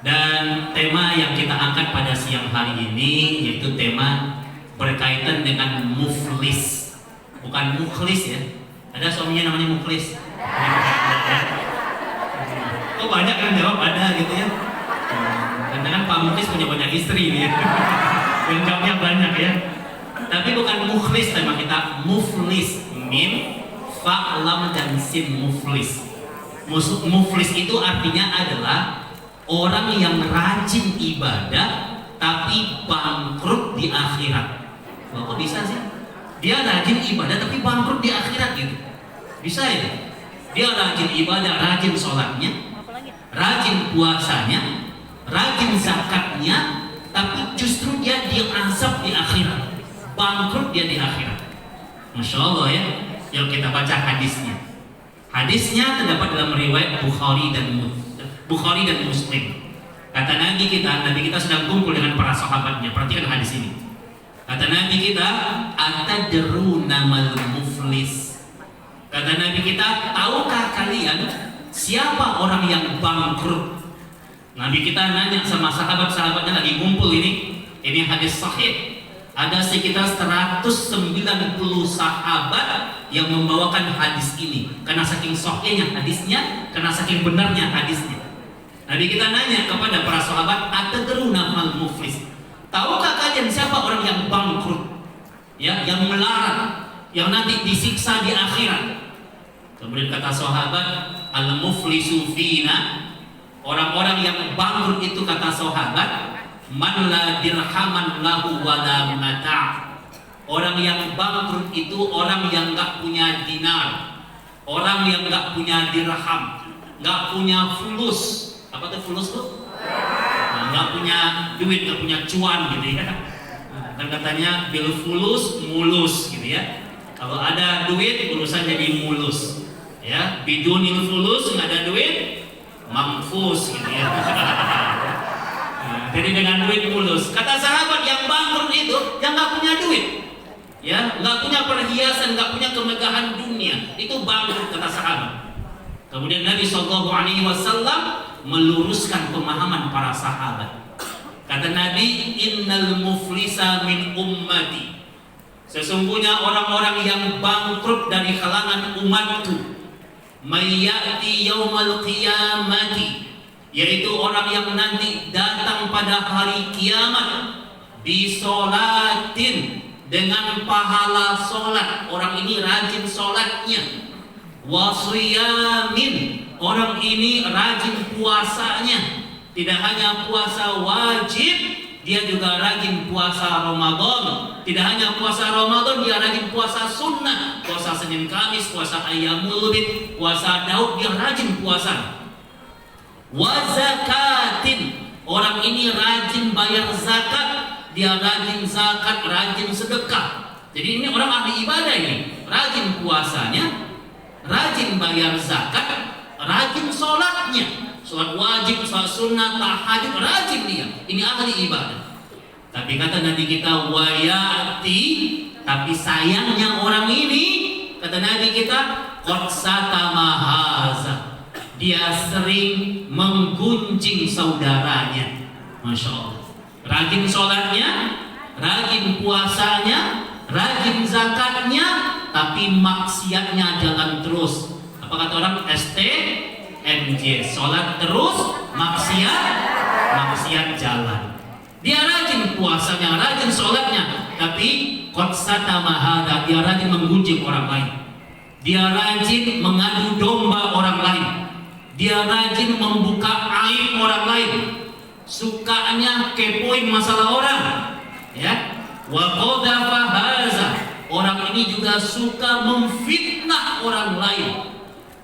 Dan tema yang kita angkat pada siang hari ini yaitu tema berkaitan dengan muflis, bukan mukhlis ya. Ada suaminya namanya mukhlis. Oh banyak kan jawab ada gitu ya. Kadang-kadang Pak Mukhlis punya banyak istri nih ya. Yang jawabnya banyak ya. Tapi bukan mukhlis tema kita, muflis. Mim, fa, lam, dan sin, muflis. Muflis itu artinya adalah orang yang rajin ibadah tapi bangkrut di akhirat. Wah, kok bisa sih? Dia rajin ibadah tapi bangkrut di akhirat gitu. Bisa ya? Dia rajin ibadah, rajin sholatnya, rajin puasanya, rajin zakatnya, tapi justru dia diazab di akhirat. Bangkrut dia di akhirat. Masya Allah ya. Yang kita baca hadisnya. Hadisnya terdapat dalam riwayat Bukhari dan Muslim. Kata Nabi kita sedang kumpul dengan para sahabatnya. Perhatikan hadis ini. Kata Nabi kita, atadruna mal muflis. Kata Nabi kita, tahukah kalian siapa orang yang bangkrut? Nabi kita nanya sama sahabat-sahabatnya lagi kumpul ini. Ini hadis sahih. Ada sekitar 190 sahabat yang membawakan hadis ini. Karena saking sahihnya hadisnya, karena saking benarnya hadisnya. Nabi kita nanya kepada para sahabat, atadruna mal muflis. Tahukah kalian siapa orang yang bangkrut? Ya, yang melarat, yang nanti disiksa di akhirat. Kemudian kata sahabat, al-muflisu fina, orang-orang yang bangkrut itu kata sahabat, man la dirhaman lahu wala mata'. Orang yang bangkrut itu orang yang gak punya dinar, orang yang gak punya dirham, gak punya fulus. Apa tuh fulus tuh? Gak punya duit, gak punya cuan gitu ya. Dan katanya bil fulus mulus gitu ya. Kalau ada duit urusan jadi mulus. Ya, bidunil fulus, nggak ada duit mamfus gitu ya. Nah, jadi dengan duit mulus. Kata sahabat yang bangkrut itu yang nggak punya duit, ya, nggak punya perhiasan, nggak punya kemegahan dunia, itu bangkrut kata sahabat. Kemudian Nabi SAW meluruskan pemahaman para sahabat. Kata Nabi, innal muflisa min ummati. Sesungguhnya orang-orang yang bangkrut dari kalangan umatku, mayyati yaumal qiyamati, yaitu orang yang nanti datang pada hari kiamat, bisolatin, dengan pahala solat. Orang ini rajin solatnya. Wasiyamin, orang ini rajin puasanya. Tidak hanya puasa wajib, dia juga rajin puasa Ramadan. Tidak hanya puasa Ramadan, dia rajin puasa sunnah, puasa Senin Kamis, puasa Ayyamul Bid, puasa Daud, dia rajin puasa. Wa zakatin, orang ini rajin bayar zakat, dia rajin zakat, rajin sedekah. Jadi ini orang ahli ibadah ini, rajin puasanya, rajin bayar zakat, rajin sholatnya, sholat wajib, sholat sunnah, tahajud, rajin dia. Ini ahli ibadah. Tapi kata Nabi kita, wayati, tapi sayangnya orang ini, kata Nabi kita, qad satama haza, dia sering menggunjing saudaranya. Masya Allah. Rajin sholatnya, rajin puasanya, rajin zakatnya, tapi maksiatnya jalan terus. Apa kata orang? STMJ, sholat terus, maksiat jalan. Dia rajin puasanya, rajin sholatnya, tapi qad satama hadza, dia rajin menggunjing orang lain. Dia rajin mengadu domba orang lain. Dia rajin membuka aib orang lain. Sukanya kepoin masalah orang. Ya. Wa qadhafa hadza, orang ini juga suka memfitnah orang lain.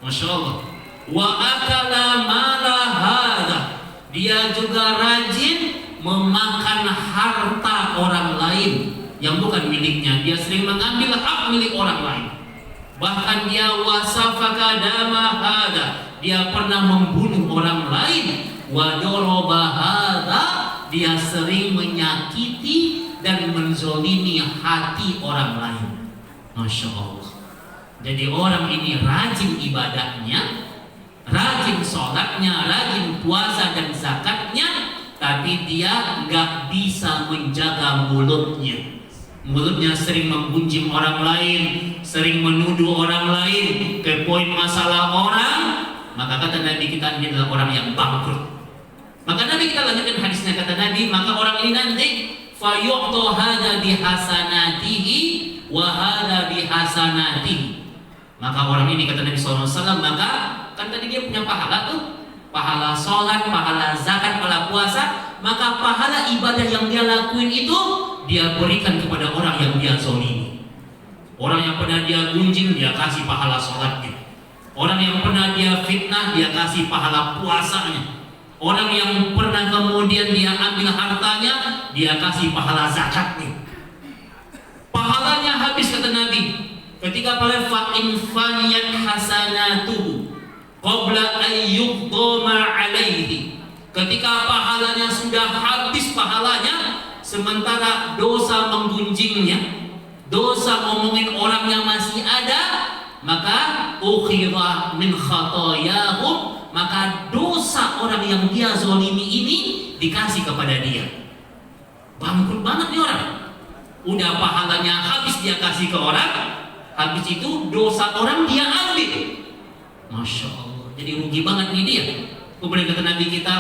Masya Allah. Wa akala mala hadza, dia juga rajin memakan harta orang lain yang bukan miliknya. Dia sering mengambil hak milik orang lain. Bahkan dia wasafaka dama hada, dia pernah membunuh orang lain. Wa doroba hada, dia sering menyakiti dan menzolimi hati orang lain. Masya Allah. Jadi orang ini rajin ibadahnya, rajin sholatnya, rajin puasa dan zakatnya, tapi dia nggak bisa menjaga mulutnya. Mulutnya sering menggunjing orang lain, sering menuduh orang lain, kepoin masalah orang. Maka kata Nabi kita, ini adalah orang yang bangkrut. Maka Nabi kita lanjutkan hadisnya, kata Nabi, maka orang ini nanti fayu'ta hadza bihasanatihi wa hadza bihasanatihi. Maka orang ini, kata Nabi SAW, maka kan tadi dia punya pahala tuh, pahala sholat, pahala zakat, pahala puasa, maka pahala ibadah yang dia lakuin itu dia berikan kepada orang yang dia zolimi. Orang yang pernah dia gunjing, dia kasih pahala sholatnya. Orang yang pernah dia fitnah, dia kasih pahala puasanya. Orang yang pernah kemudian dia ambil hartanya, dia kasih pahala zakatnya. Pahalanya habis, kata Nabi. Ketika pada fa'in faniyat hasanatuhu qabla ayyubdoma alaihi, ketika pahalanya sudah habis pahalanya, sementara dosa menggunjingnya, dosa ngomongin orang yang masih ada, maka ukhidha min khatayahum, maka dosa orang yang dia zolimi ini dikasih kepada dia. Bangkrut banget nih orang. Udah pahalanya habis dia kasih ke orang, habis itu dosa orang dia ambil. Masya Allah. Jadi rugi banget nih dia. Kemudian kata Nabi kita,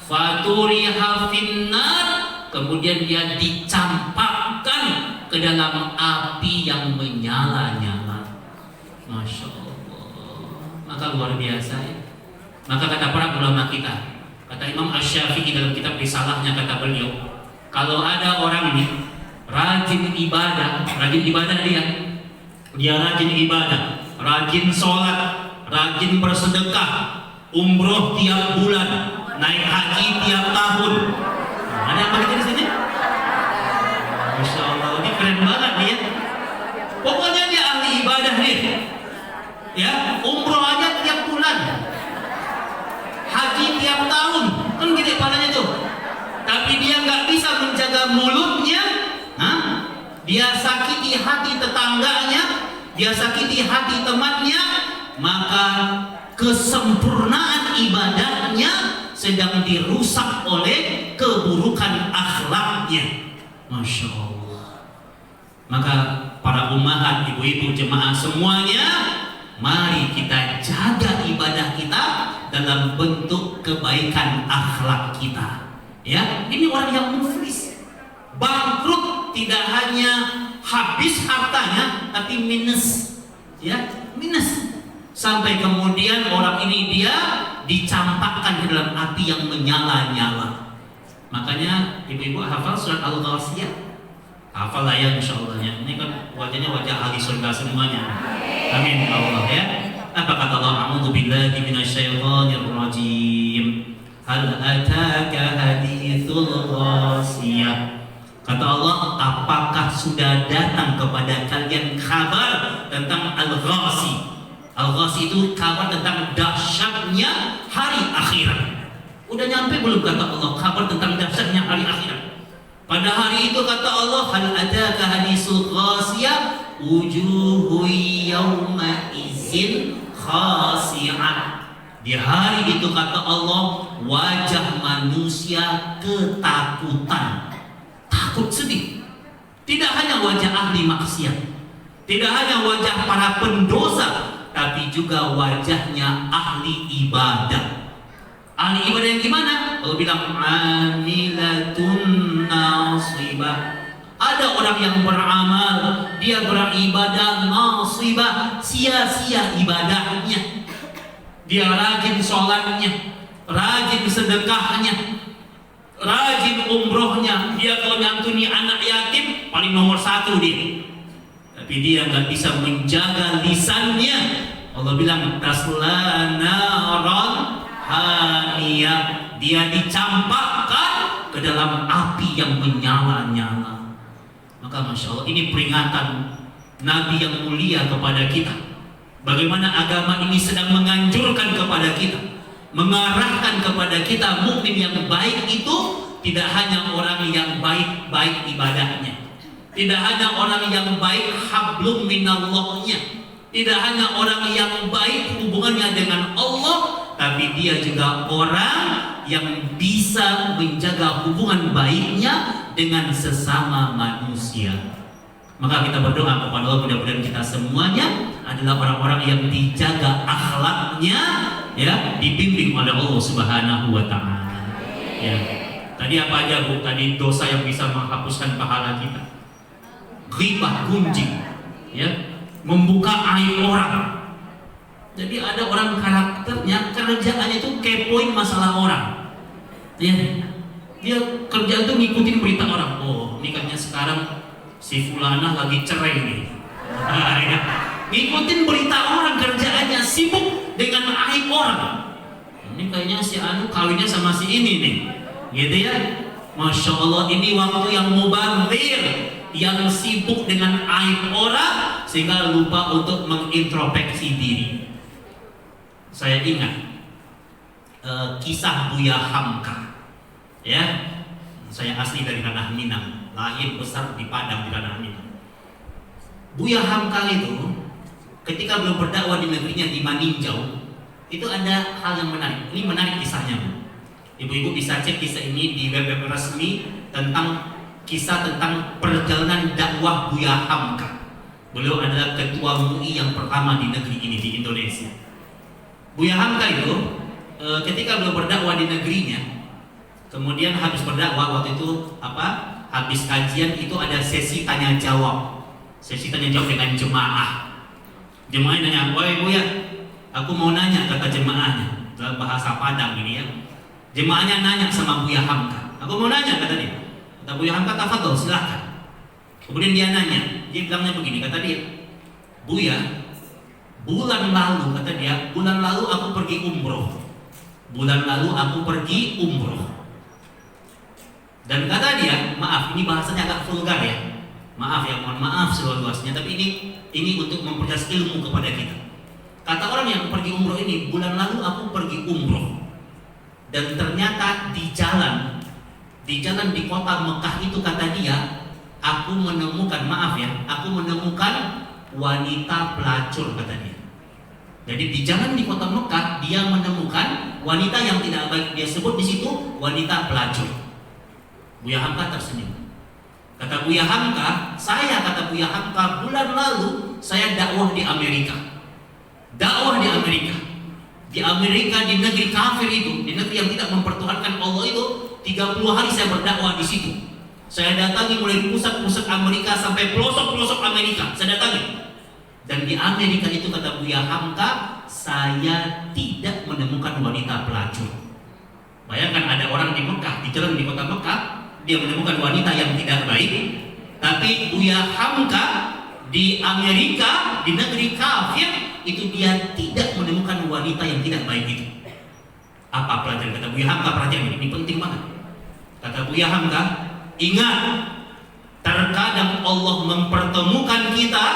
faturiha finnar, kemudian dia dicampakkan ke dalam api yang menyala-nyala. Masya Allah. Maka luar biasa ya. Maka kata para ulama kita, kata Imam Asy-Syafi'i dalam kitab Risalahnya, kata beliau, kalau ada orang ini rajin ibadah dia rajin ibadah, rajin sholat, rajin bersedekah, umroh tiap bulan, naik haji tiap tahun. Nah, ada yang begitu di sini? Masya Allah, ini keren banget nih ya. Pokoknya dia ahli pada mulutnya, dia sakiti hati tetangganya, dia sakiti hati temannya, maka kesempurnaan ibadahnya sedang dirusak oleh keburukan akhlaknya. Masya Allah. Maka para ummahat, ibu-ibu, jemaah semuanya, mari kita jaga ibadah kita dalam bentuk kebaikan akhlak kita. Ya, ini orang yang muflis. Bangkrut tidak hanya habis hartanya, tapi minus. Ya, minus. Sampai kemudian orang ini dia dicampakkan ke dalam api yang menyala-nyala. Makanya ibu-ibu hafal surat Al-Ghasiyah. Hafal lah ya, insyaallah ya. Ini kan wajahnya wajah ahli surga semuanya. Amin Allah ya. Apa kata Allah? A'udzu billahi minasyaitonir rajim. Hal ataka haditsul ghasiyah. Kata Allah, apakah sudah datang kepada kalian kabar tentang Al-Ghasi? Al-Ghasi itu kabar tentang dahsyatnya hari akhirat. Udah nyampe belum kata Allah kabar tentang dahsyatnya hari akhirat? Pada hari itu kata Allah, hal ataka haditsul ghasiyah, wujuhu yawma izin khasi'ah. Di hari itu kata Allah, wajah manusia ketakutan, takut sedih. Tidak hanya wajah ahli maksiat, tidak hanya wajah para pendosa, tapi juga wajahnya ahli ibadah. Ahli ibadah yang gimana? Allah bilang amilatun nasibah. Ada orang yang beramal, dia beribadah nasibah, sia-sia ibadahnya. Dia rajin sholatnya, rajin sedekahnya, rajin umrohnya. Dia kalau nyantuni anak yatim paling nomor 1 dia. Tapi dia nggak bisa menjaga lisannya. Allah bilang tasla naran haniyah. Dia dicampakkan ke dalam api yang menyala-nyala. Maka Masya Allah, ini peringatan Nabi yang mulia kepada kita. Bagaimana agama ini sedang menganjurkan kepada kita, mengarahkan kepada kita mukmin yang baik itu tidak hanya orang yang baik-baik ibadahnya, tidak hanya orang yang baik hablum minallahnya, tidak hanya orang yang baik hubungannya dengan Allah, tapi dia juga orang yang bisa menjaga hubungan baiknya dengan sesama manusia. Maka kita berdoa kepada Allah, mudah-mudahan kita semuanya adalah orang-orang yang dijaga akhlaknya, ya, dibimbing oleh Allah Subhanahu wa taala. Ya. Tadi apa aja Bu? Tadi dosa yang bisa menghapuskan pahala kita. Ghibah, gunjing, ya, membuka aib orang. Jadi ada orang karakternya, kerjaannya itu kepoin masalah orang. Ya. Dia kerja itu ngikutin berita orang. Oh, nikahnya sekarang si Fulana lagi cerai nih. Ya. Ngikutin berita orang, kerjaannya sibuk dengan aib orang. Ini kayaknya si Anu kawinnya sama si ini nih, gitu ya. Masya Allah, ini waktu yang mubazir, yang sibuk dengan aib orang sehingga lupa untuk mengintrospeksi diri. Saya ingat kisah Buya Hamka, ya. Saya asli dari Ranah Minang, lahir besar di Padang di Ranah Minang. Buya Hamka itu ketika belum berdakwah di negerinya di Maninjau, itu ada hal yang menarik. Ini menarik kisahnya, Bu. Ibu-ibu bisa cek kisah ini di web resmi tentang kisah tentang perjalanan dakwah Buya Hamka. Beliau adalah ketua MUI yang pertama di negeri ini, di Indonesia. Buya Hamka itu ketika belum berdakwah di negerinya, kemudian habis berdakwah waktu itu habis kajian itu ada sesi tanya jawab. Sesi tanya jawab dengan jemaah. Jemaah nanya, "Woi Buya, aku mau nanya," kata jemaahnya dalam bahasa Padang ini ya. Jemaahnya nanya sama Buya Hamka, "Aku mau nanya," kata dia. Kata Buya Hamka, "Tafadhol, silakan." Kemudian dia nanya, dia bilangnya begini, kata dia, "Buya, bulan lalu," kata dia, "bulan lalu aku pergi umroh. Bulan lalu aku pergi umroh." Dan kata dia, maaf, ini bahasanya agak vulgar ya. Maaf ya, mohon maaf seluas-luasnya, tapi ini untuk memperjelas ilmu kepada kita. Kata orang yang pergi umroh ini, "Bulan lalu aku pergi umroh, dan ternyata di jalan Di jalan di kota Mekah itu, kata dia, aku menemukan wanita pelacur, kata dia. Jadi di jalan di kota Mekah dia menemukan wanita yang tidak baik. Dia sebut di situ wanita pelacur. Buya Hamka tersenyum. Kata Buya Hamka, kata Buya Hamka, bulan lalu saya dakwah di Amerika. Di Amerika, di negeri kafir itu, di negeri yang tidak mempertuhankan Allah itu, 30 hari saya berdakwah di situ. Saya datangi mulai pusat-pusat Amerika sampai pelosok-pelosok Amerika. Saya datangi. Dan di Amerika itu, kata Buya Hamka, saya tidak menemukan wanita pelacur. Bayangkan ada orang di Mekah, di jalan di kota Mekah, dia menemukan wanita yang tidak baik. Tapi Buya Hamka di Amerika, di negeri kafir, itu dia tidak menemukan wanita yang tidak baik itu. Apa pelajaran? Kata Buya Hamka, pelajaran ini penting banget. Kata Buya Hamka, ingat, terkadang Allah mempertemukan kita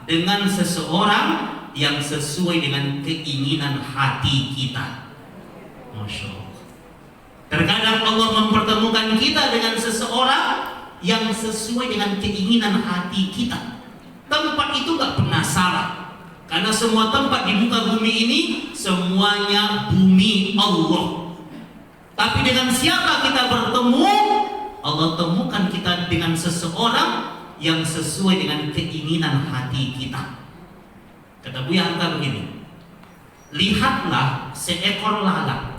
dengan seseorang yang sesuai dengan keinginan hati kita. Masya Allah. Terkadang Allah mempertemukan kita dengan seseorang yang sesuai dengan keinginan hati kita. Tempat itu gak pernah salah, karena semua tempat di muka bumi ini semuanya bumi Allah. Tapi dengan siapa kita bertemu? Allah temukan kita dengan seseorang yang sesuai dengan keinginan hati kita. Kata Buya Hamka begini, lihatlah seekor lalat.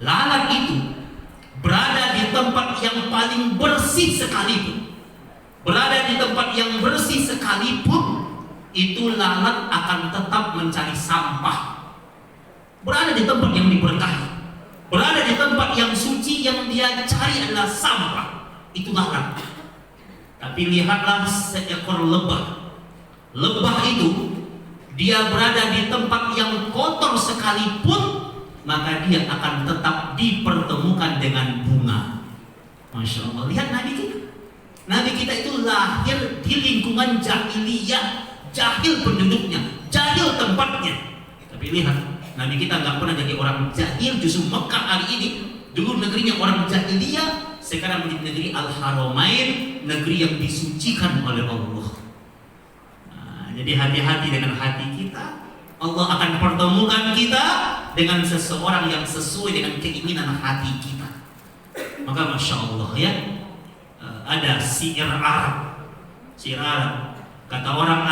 Lalat itu berada di tempat yang paling bersih sekalipun, itu lalat akan tetap mencari sampah. Berada di tempat yang diberkahi, berada di tempat yang suci, yang dia cari adalah sampah. Itu lalat. Tapi lihatlah seekor lebah. Lebah itu, dia berada di tempat yang kotor sekalipun, maka dia akan tetap dipertemukan dengan bunga. Masya Allah. Lihat Nabi kita. Nabi kita itu lahir di lingkungan jahiliyah, jahil penduduknya, jahil tempatnya. Tapi lihat, Nabi kita nggak pernah jadi orang jahil. Justru Mekah hari ini, dulu negerinya orang jahiliyah, sekarang menjadi negeri Al-Haramain, negeri yang disucikan oleh Allah. Nah, jadi hati-hati dengan hati kita. Allah akan pertemukan kita dengan seseorang yang sesuai dengan keinginan hati kita. Maka Masya Allah ya, ada syair Arab. Kata orang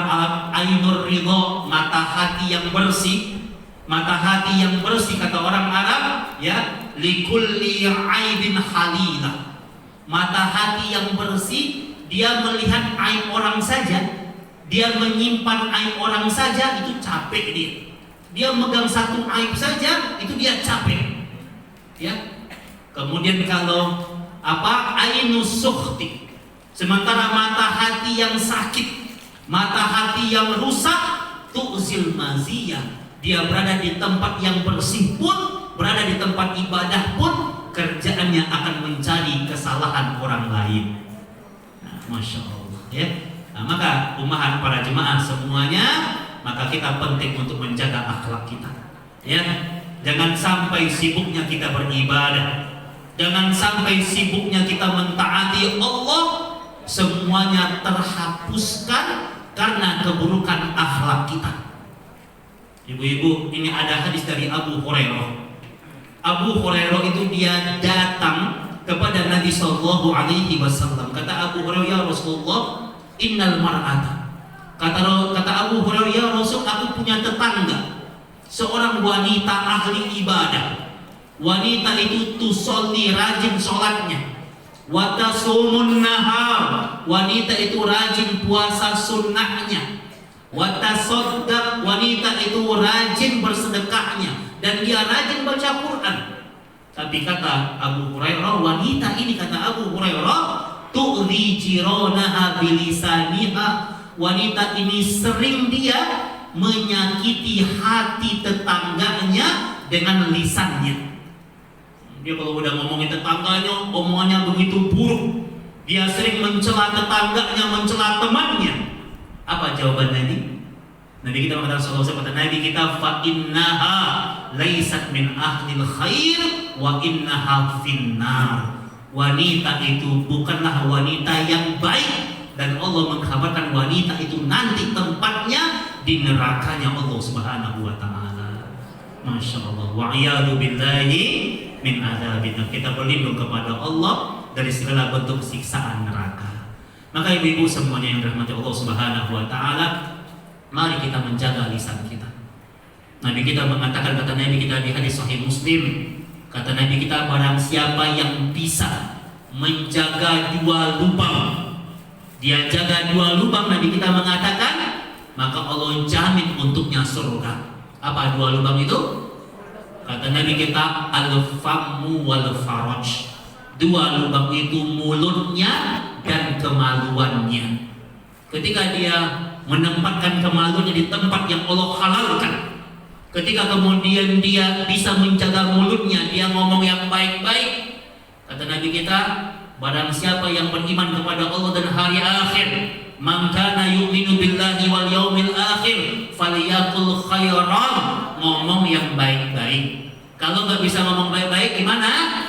Arab, ainur ridho, mata hati yang bersih. Mata hati yang bersih, kata orang Arab ya, likulli aibin halilah. Mata hati yang bersih, dia melihat aib orang saja, dia menyimpan aib orang saja, itu capek dia. Dia megang satu aib saja, itu dia capek. Ya. Kemudian kalau ainus sukhti, sementara mata hati yang sakit, mata hati yang rusak, tu'zil maziyah, dia berada di tempat yang bersih pun, berada di tempat ibadah pun, kerjaannya akan mencari kesalahan orang lain. Nah, Masya Allah ya. Nah, maka umahan para jemaah semuanya, maka kita penting untuk menjaga akhlak kita ya. Jangan sampai sibuknya kita beribadah, jangan sampai sibuknya kita mentaati Allah, semuanya terhapuskan karena keburukan akhlak kita. Ibu-ibu, ini ada hadis dari Abu Hurairah. Abu Hurairah itu dia datang kepada Nabi Sallallahu Alaihi Wasallam. Kata Abu Hurairah, ya Rasulullah, innal mar'ata. Kata Abu Hurairah, ya Rasul, aku punya tetangga, seorang wanita ahli ibadah. Wanita itu tusolli, rajin sholatnya. Watasumun nahar, wanita itu rajin puasa sunnahnya. Watasoddaq, wanita itu rajin bersedekahnya, dan dia rajin baca Quran. Tapi kata Abu Hurairah, wanita ini, kata Abu Hurairah, tu'li jiranaha bilisaniha, wanita ini sering dia menyakiti hati tetangganya dengan lisannya. Dia kalau udah ngomongin tetangganya, omongannya begitu buruk. Dia sering mencela tetangganya, mencela temannya. Apa jawaban Nabi? Nabi kita mengatakan, sallallahu alaihi wasallam, Nabi kita, fa innaha laisat min ahlil khair wa innaha finnar. Wanita itu bukanlah wanita yang baik, dan Allah mengkhabarkan wanita itu nanti tempatnya di nerakanya Allah Subhanahu wa taala. Masya Allah. Wa'iyadu billahi min adzabin. Kita berlindung kepada Allah dari segala bentuk siksaan neraka. Maka ibu-ibu semuanya yang dirahmati Allah Subhanahu wa taala, mari kita menjaga lisan kita. Nabi kita mengatakan, kata Nabi kita di hadis Sahih Muslim, kata Nabi kita, barang siapa yang bisa menjaga 2 lubang, dia jaga 2 lubang, Nabi kita mengatakan, maka Allah jamin untuknya surga. Apa 2 lubang itu? Kata Nabi kita, al-fammu wal faraj. 2 lubang itu mulutnya dan kemaluannya. Ketika dia menempatkan kemaluannya di tempat yang Allah halalkan, ketika kemudian dia bisa menjaga mulutnya, dia ngomong yang baik-baik, kata Nabi kita, barang siapa yang beriman kepada Allah dan hari akhir, man kana yu'minu billahi wal yaumil akhir falyaqul khairan, ngomong yang baik-baik. Kalau nggak bisa ngomong baik-baik gimana?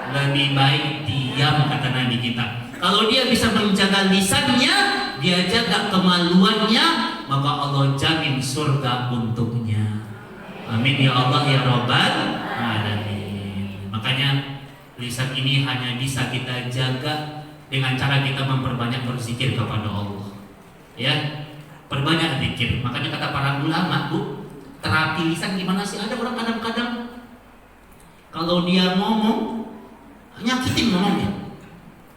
Lebih baik diam, kata Nabi kita. Kalau dia bisa menjaga lisannya, dia jaga kemaluannya, maka Allah jamin surga untuknya. Amin ya Allah ya Rabbal alamin. Makanya lisan ini hanya bisa kita jaga dengan cara kita memperbanyak berzikir kepada Allah. Ya, perbanyak zikir. Makanya kata para ulama, Bu, terapi lisan gimana sih? Ada orang kadang-kadang kalau dia ngomong nyakitin ngomongnya.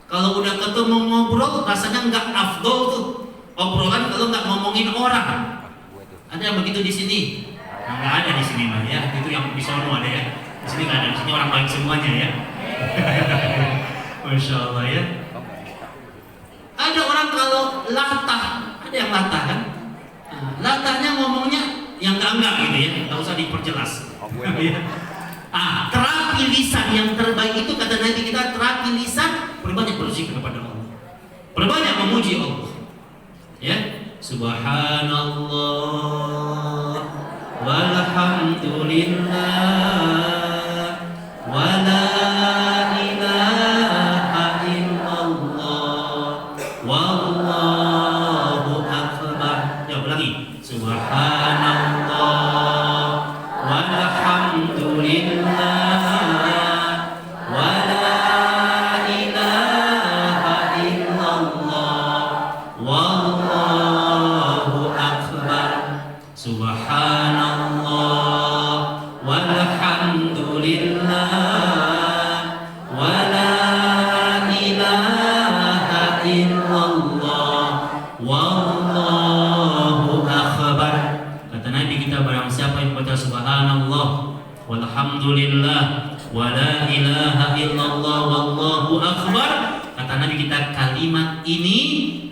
Kalau udah ketemu ngobrol rasanya nggak afdol tuh obrolan kalau nggak ngomongin orang. Ada yang begitu di sini? Nah, nggak ada di sini mah ya. Itu yang di sono ada ya. Di sini nggak ada. Di sini orang baik semuanya ya. Masya Allah ya. Ada orang kalau latah, ada yang latah kan? Nah, latahnya ngomongnya yang enggak gitu ya. Nggak usah diperjelas. Terapi lisan yang terbaik itu kata Nabi kita, terapi lisan berbanyak berzikir kepada Allah, berbanyak memuji Allah. Ya, subhanallah walhamdulillah wala ilaha illallah wallahu akbar. Ya, ulangi. Subhanallah walhamdulillah wala ilaha illallah wallahu akbar. Subhanallah walhamdulillah wala ilaha illallah wallahu akbar. Kata Nabi kita, barang siapa yang baca subhanallah walhamdulillah wala ilaha illallah wallahu akbar, kata Nabi kita, kalimat ini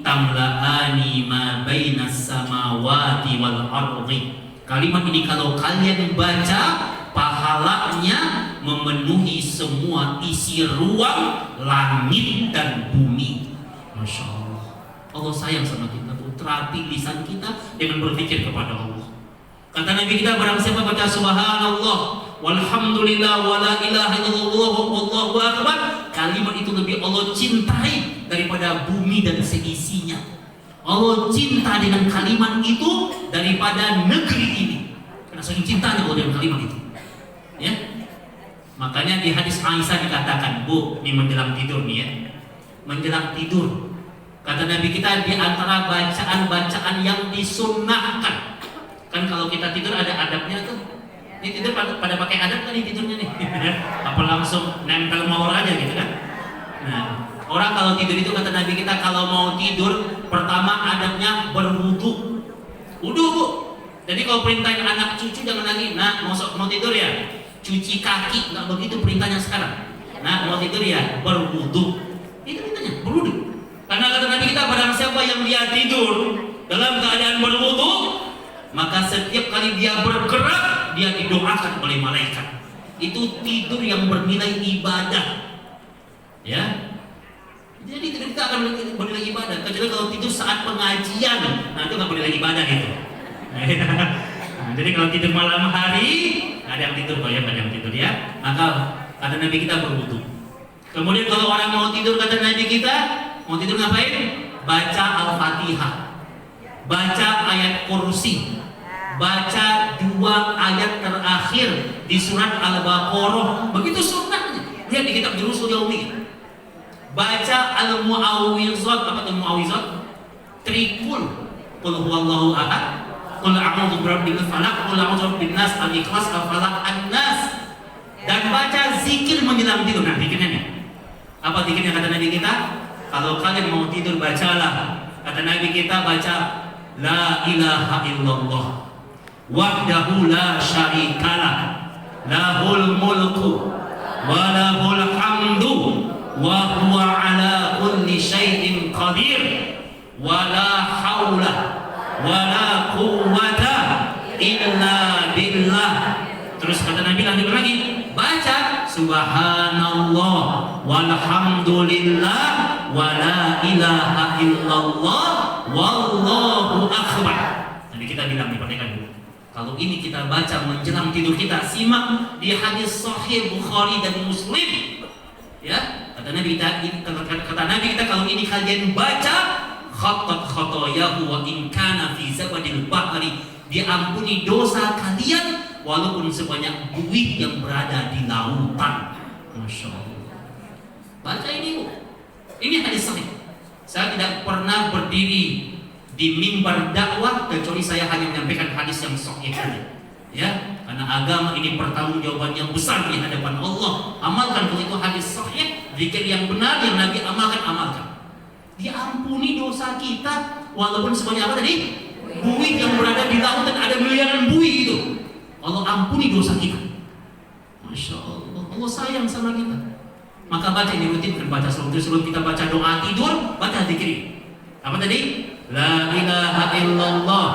tamla'ani ma bainas samawati wal ardi. Kalimat ini kalau kalian baca, pahalanya memenuhi semua isi ruang langit dan bumi. Masya Allah. Allah sayang sama kita, terapi lisan kita dengan berpikir kepada Allah. Kata Nabi kita, barang siapa baca subhanallah walhamdulillah wala ilaha illallah wallahu akbar, kalimat itu lebih Allah cintai daripada bumi dan seisinya. Allah cinta dengan kalimat itu daripada negeri ini, karena saking cintanya Allah dengan kalimat itu. Ya, makanya di hadis Aisyah dikatakan, Bu, ini menjelang tidur nih ya, menjelang tidur, kata Nabi kita, di antara bacaan-bacaan yang disunnahkan. Kan kalau kita tidur ada adabnya tuh. Ini tidur pada pakai adab kan nih tidurnya nih. Apa langsung nempel mawar aja gitu kan? Nah, orang kalau tidur itu kata Nabi kita, kalau mau tidur pertama adabnya berwudu. Wudu, Bu. Jadi kalau perintahin anak cucu jangan lagi, nah mau tidur ya cuci kaki, nggak begitu perintahnya sekarang. Nah, mau tidur ya berwudu. Itu perintahnya berwudu. Karena kata Nabi kita, barang siapa yang dia tidur dalam keadaan berwudu, maka setiap kali dia bergerak, dia didoakan oleh malaikat. Itu tidur yang bernilai ibadah. Ya. Jadi tidur kita akan bernilai ibadah. Kecuali kalau tidur saat pengajian, nah itu nggak bernilai ibadah itu. Nah, jadi kalau tidur malam hari, nah Ada yang tidur kok ya, ada yang tidur ya. Maka kata Nabi kita berwudu. Kemudian kalau orang mau tidur, kata Nabi kita mau tidur ngapain? Baca Al-Fatihah, baca ayat kursi, baca 2 ayat terakhir di surat Al-Baqarah. Begitu sunnahnya. Lihat di kitab Jurusul Yaumi. Baca Al-Mu'awwizat. Apa itu Mu'awwizat? Trikul. Qul huwallahu ahad, Qul a'udzu birabbil falaq, Qul a'udzu birabbin nas, Al-Ikhlas, Al-Falaq, An-Nas. Dan baca zikir menjelang tidur. Nah, zikirnya nih. Apa zikirnya kata Nabi kita? Kalau kalian mau tidur bacalah. Kata Nabi kita baca La ilaha illallah wahdahu la syarikalah, lahul mulku wa lahul hamdu wa huwa ala kulli syai'in qadir, wa la haula wa la quwwata illa billah. Terus kata Nabi lagi baca subhanallah walhamdulillah wa la ilaha illallah wallahu akbar. Jadi kita bilang nih, perhatikan dulu. Kalau ini kita baca menjelang tidur kita, simak di hadis sahih Bukhari dan Muslim. Ya, kata Nabi kita kalau ini kalian baca khattat khotoyahu wa in kana fi zabadil bahri, diampuni dosa kalian walaupun sebanyak buih yang berada di lautan. Masya Allah. Baca ini Bu. Ini hadis sahih. Saya tidak pernah berdiri di mimbar dakwah kecuali saya hanya menyampaikan hadis yang sahih saja. Ya, karena agama ini pertanggungjawaban yang besar di hadapan Allah. Amalkan kalau itu hadis sahih, zikir yang benar yang Nabi amalkan. Diampuni dosa kita walaupun sebanyak apa tadi? Buih yang berada di lautan, ada miliaran buih itu. Allah ampuni dosa kita. Masya Allah, Allah sayang sama kita. Maka baca ini rutin, baca sebelum kita baca doa tidur, baca zikir. Apa tadi? La ilaha illallah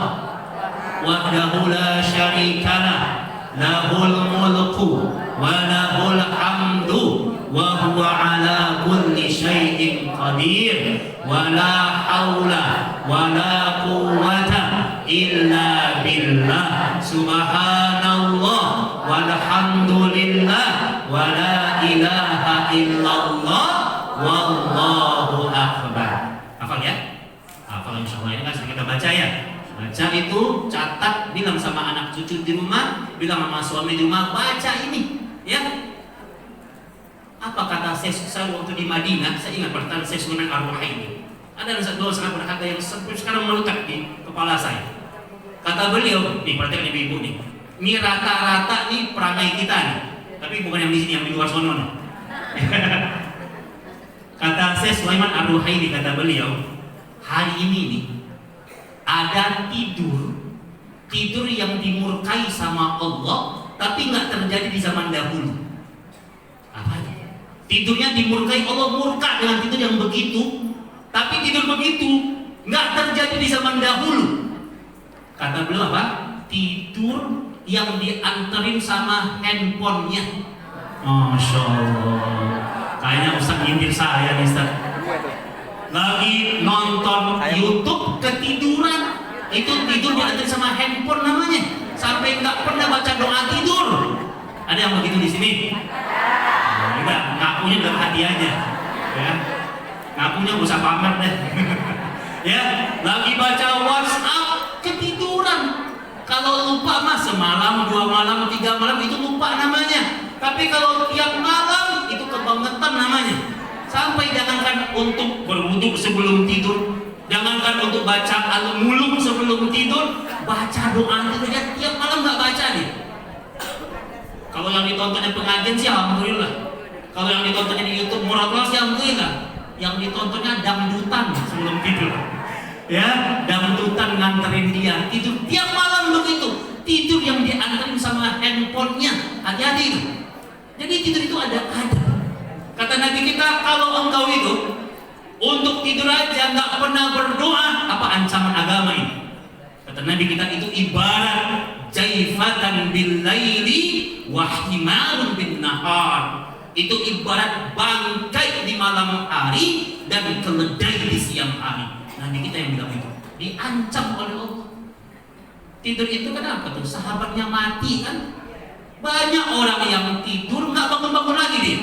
wahdahu la syarikalah, lahul mulku wa lahul hamdu wa huwa ala kulli syai'in qadir, wa la haula wa la quwwata illa billah, subhanallah walhamdulillah wa la ilaha illallah wallahu akbar. Hafal ya? Hafal insyaallah. Ini kan sering kita baca ya. Baca itu, catat, bilang sama anak cucu di rumah, bilang sama suami di rumah, baca ini ya. Apa kata saya waktu di Madinah? Saya ingat pertanyaan saya Sunan Ar-Ruhaili. Ada dua sangat berkata yang sekarang melekat di kepala saya. Kata beliau, nih perhatikan ibu-ibu nih. Ini rata-rata nih perangai kita nih. Tapi bukan yang di sini, yang di luar sono nih. Kata saya Sulaiman Ar-Ruhaili, kata beliau, hari ini nih ada tidur yang dimurkai sama Allah, tapi nggak terjadi di zaman dahulu. Apa itu? Tidurnya dimurkai Allah, murka dengan tidur yang begitu, tapi tidur begitu nggak terjadi di zaman dahulu. Kata beliau apa? Tidur yang dianterin sama handphonenya. Masya Allah. Kayaknya Ustaz nyindir saya nih Ustaz. Lagi nonton YouTube ketiduran, itu tidur dianterin sama handphone namanya. Sampai nggak pernah baca doa tidur. Ada yang begitu di sini? Enggak, ngakunya dalam hati aja. Ya. Ngakunya gak usah pamer deh. Ya, lagi baca WhatsApp ketiduran. Kalau lupa mah semalam, 2 malam, 3 malam itu lupa namanya. Tapi kalau tiap malam itu kebangetan namanya. Sampai jangankan untuk berwudu sebelum tidur, jangankan untuk baca Al-Muluk sebelum tidur, baca doa tidurnya tiap malam nggak baca nih. Kalau yang ditontonnya pengajian sih alhamdulillah. Kalau yang ditontonnya di YouTube murah sih alhamdulillah. Yang ditontonnya dangdutan sebelum tidur. Ya, dangdutan nganterin dia tidur tiap malam begitu. Tidur yang dianterin sama handphonenya, hati-hati itu. Jadi tidur itu ada. Kata Nabi kita, kalau engkau itu untuk tidur aja nggak pernah berdoa, apa ancaman agama ini? Kata Nabi kita itu ibarat jaifatan bil laili wa himarun bin nahar. Itu ibarat bangkai di malam hari dan keledai di siang hari. Nabi kita yang bilang itu diancam oleh Allah. Tidur itu kenapa tuh? Sahabatnya mati kan? Banyak orang yang tidur nggak bangun-bangun lagi dia.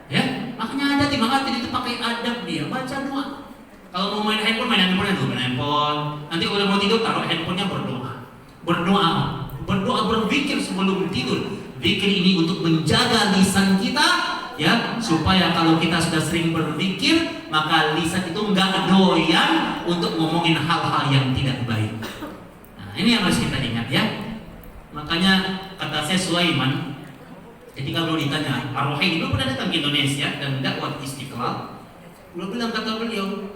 Ya, makanya ada timang hati itu pakai adab dia, baca doa. Kalau mau main handphone dulu, main handphone. Nanti kalau mau tidur taruh handphonenya berdoa, berzikir sebelum tidur. Zikir ini untuk menjaga lisan kita, ya, supaya kalau kita sudah sering berzikir, maka lisan itu nggak doyan untuk ngomongin hal-hal yang tidak baik. Nah, ini yang harus kita ingat ya. Makanya kata saya Sulaiman, ketika beliau ditanya, Ar-Ruhaili dulu pernah datang ke Indonesia dan dakwah Istiqlal, beliau bilang, kata beliau,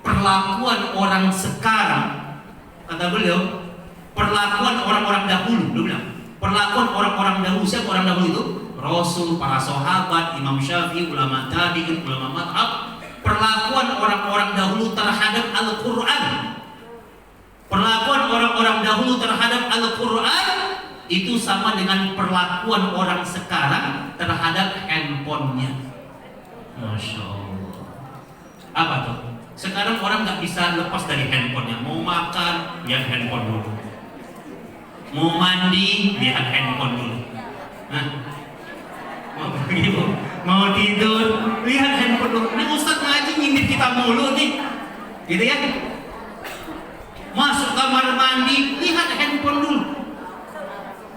perlakuan orang sekarang, kata beliau, perlakuan orang-orang dahulu, beliau bilang, perlakuan orang-orang dahulu. Siapa orang dahulu itu? Rasul, para sahabat, Imam Syafi'i, ulama tabi'in, ulama madhab. Perlakuan orang-orang dahulu terhadap Al-Quran, perlakuan orang-orang dahulu terhadap Al-Quran itu sama dengan perlakuan orang sekarang terhadap handphonenya. Masya Allah. Apa tuh? Sekarang orang nggak bisa lepas dari handphonenya. Mau makan, lihat handphone dulu. Mau mandi, lihat handphone dulu. Nah, mau pergi, mau tidur, lihat handphone dulu. Ini Ustaz ngaji nyindir kita mulu nih, gitu ya. Masuk kamar mandi, lihat handphone dulu.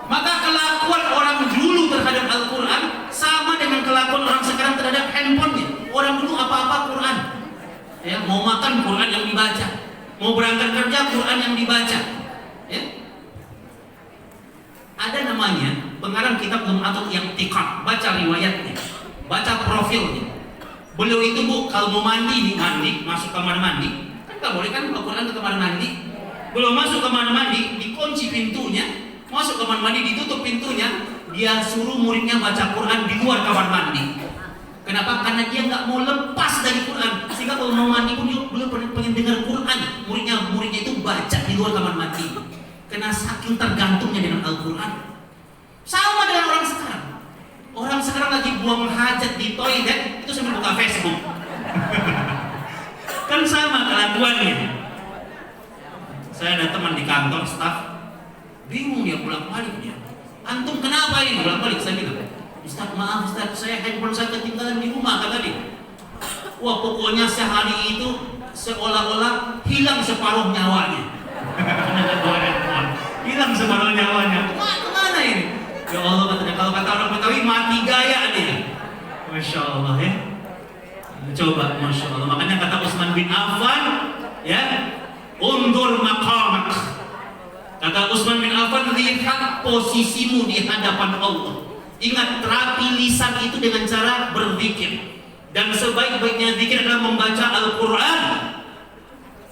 Maka kelakuan orang dulu terhadap Al-Quran sama dengan kelakuan orang sekarang terhadap handphonenya. Orang dulu apa-apa Quran, ya, mau makan Quran yang dibaca, mau berangkat kerja Quran yang dibaca, ya. Ada namanya pengarang kitab Lum'atul I'tiqad, baca riwayatnya, baca profilnya. Beliau itu kalau mau mandi, masuk kamar mandi, kan nggak boleh kan Al-Quran ke kamar mandi. Belum masuk kamar mandi, dikunci pintunya, masuk kamar mandi, ditutup pintunya, dia suruh muridnya baca Quran di luar kamar mandi. Kenapa? Karena dia nggak mau lepas dari Quran, sehingga kalau mau mandi pun beliau pengen dengar Quran. Muridnya itu baca di luar kamar mandi. Karena saking tergantungnya dengan Al-Quran. Sama dengan orang sekarang. Orang sekarang lagi buang hajat di toilet, itu sambil buka Facebook. Kan sama kelakuannya. Saya ada teman di kantor, staff, bingung dia pulang balik dia. Antum kenapa ini pulang balik? Saya bilang, Ustaz, maaf Ustaz, saya handphone saya ketinggalan di rumah, kata dia. Wah, pokoknya sehari itu seolah-olah hilang separuh nyawanya. Hilang separuh nyawanya. Kemana ini? Ya Allah, katanya, kalau kata orang Betawi mati gaya dia. Masya Allah ya. Coba, Masya Allah. Makanya kata Utsman bin Affan, ya, undur maqamak. Kata Utsman bin Affan, lihat posisimu di hadapan Allah. Ingat, terapi lisan itu dengan cara berzikir. Dan sebaik-baiknya zikir adalah membaca Al-Quran.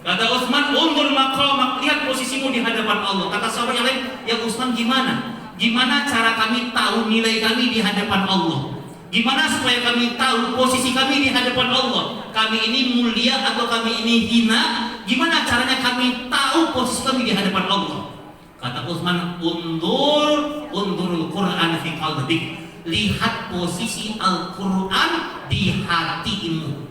Kata Utsman, undur maqamak, lihat posisimu di hadapan Allah. Kata sahabat yang lain, ya Utsman, gimana? Gimana cara kami tahu nilai kami di hadapan Allah? Gimana supaya kami tahu posisi kami di hadapan Allah? Kami ini mulia atau kami ini hina? Gimana caranya kami tahu posisi kami di hadapan Allah? Kata Utsman, undurul Quran fi qalbik. Lihat posisi Al-Quran di hatimu.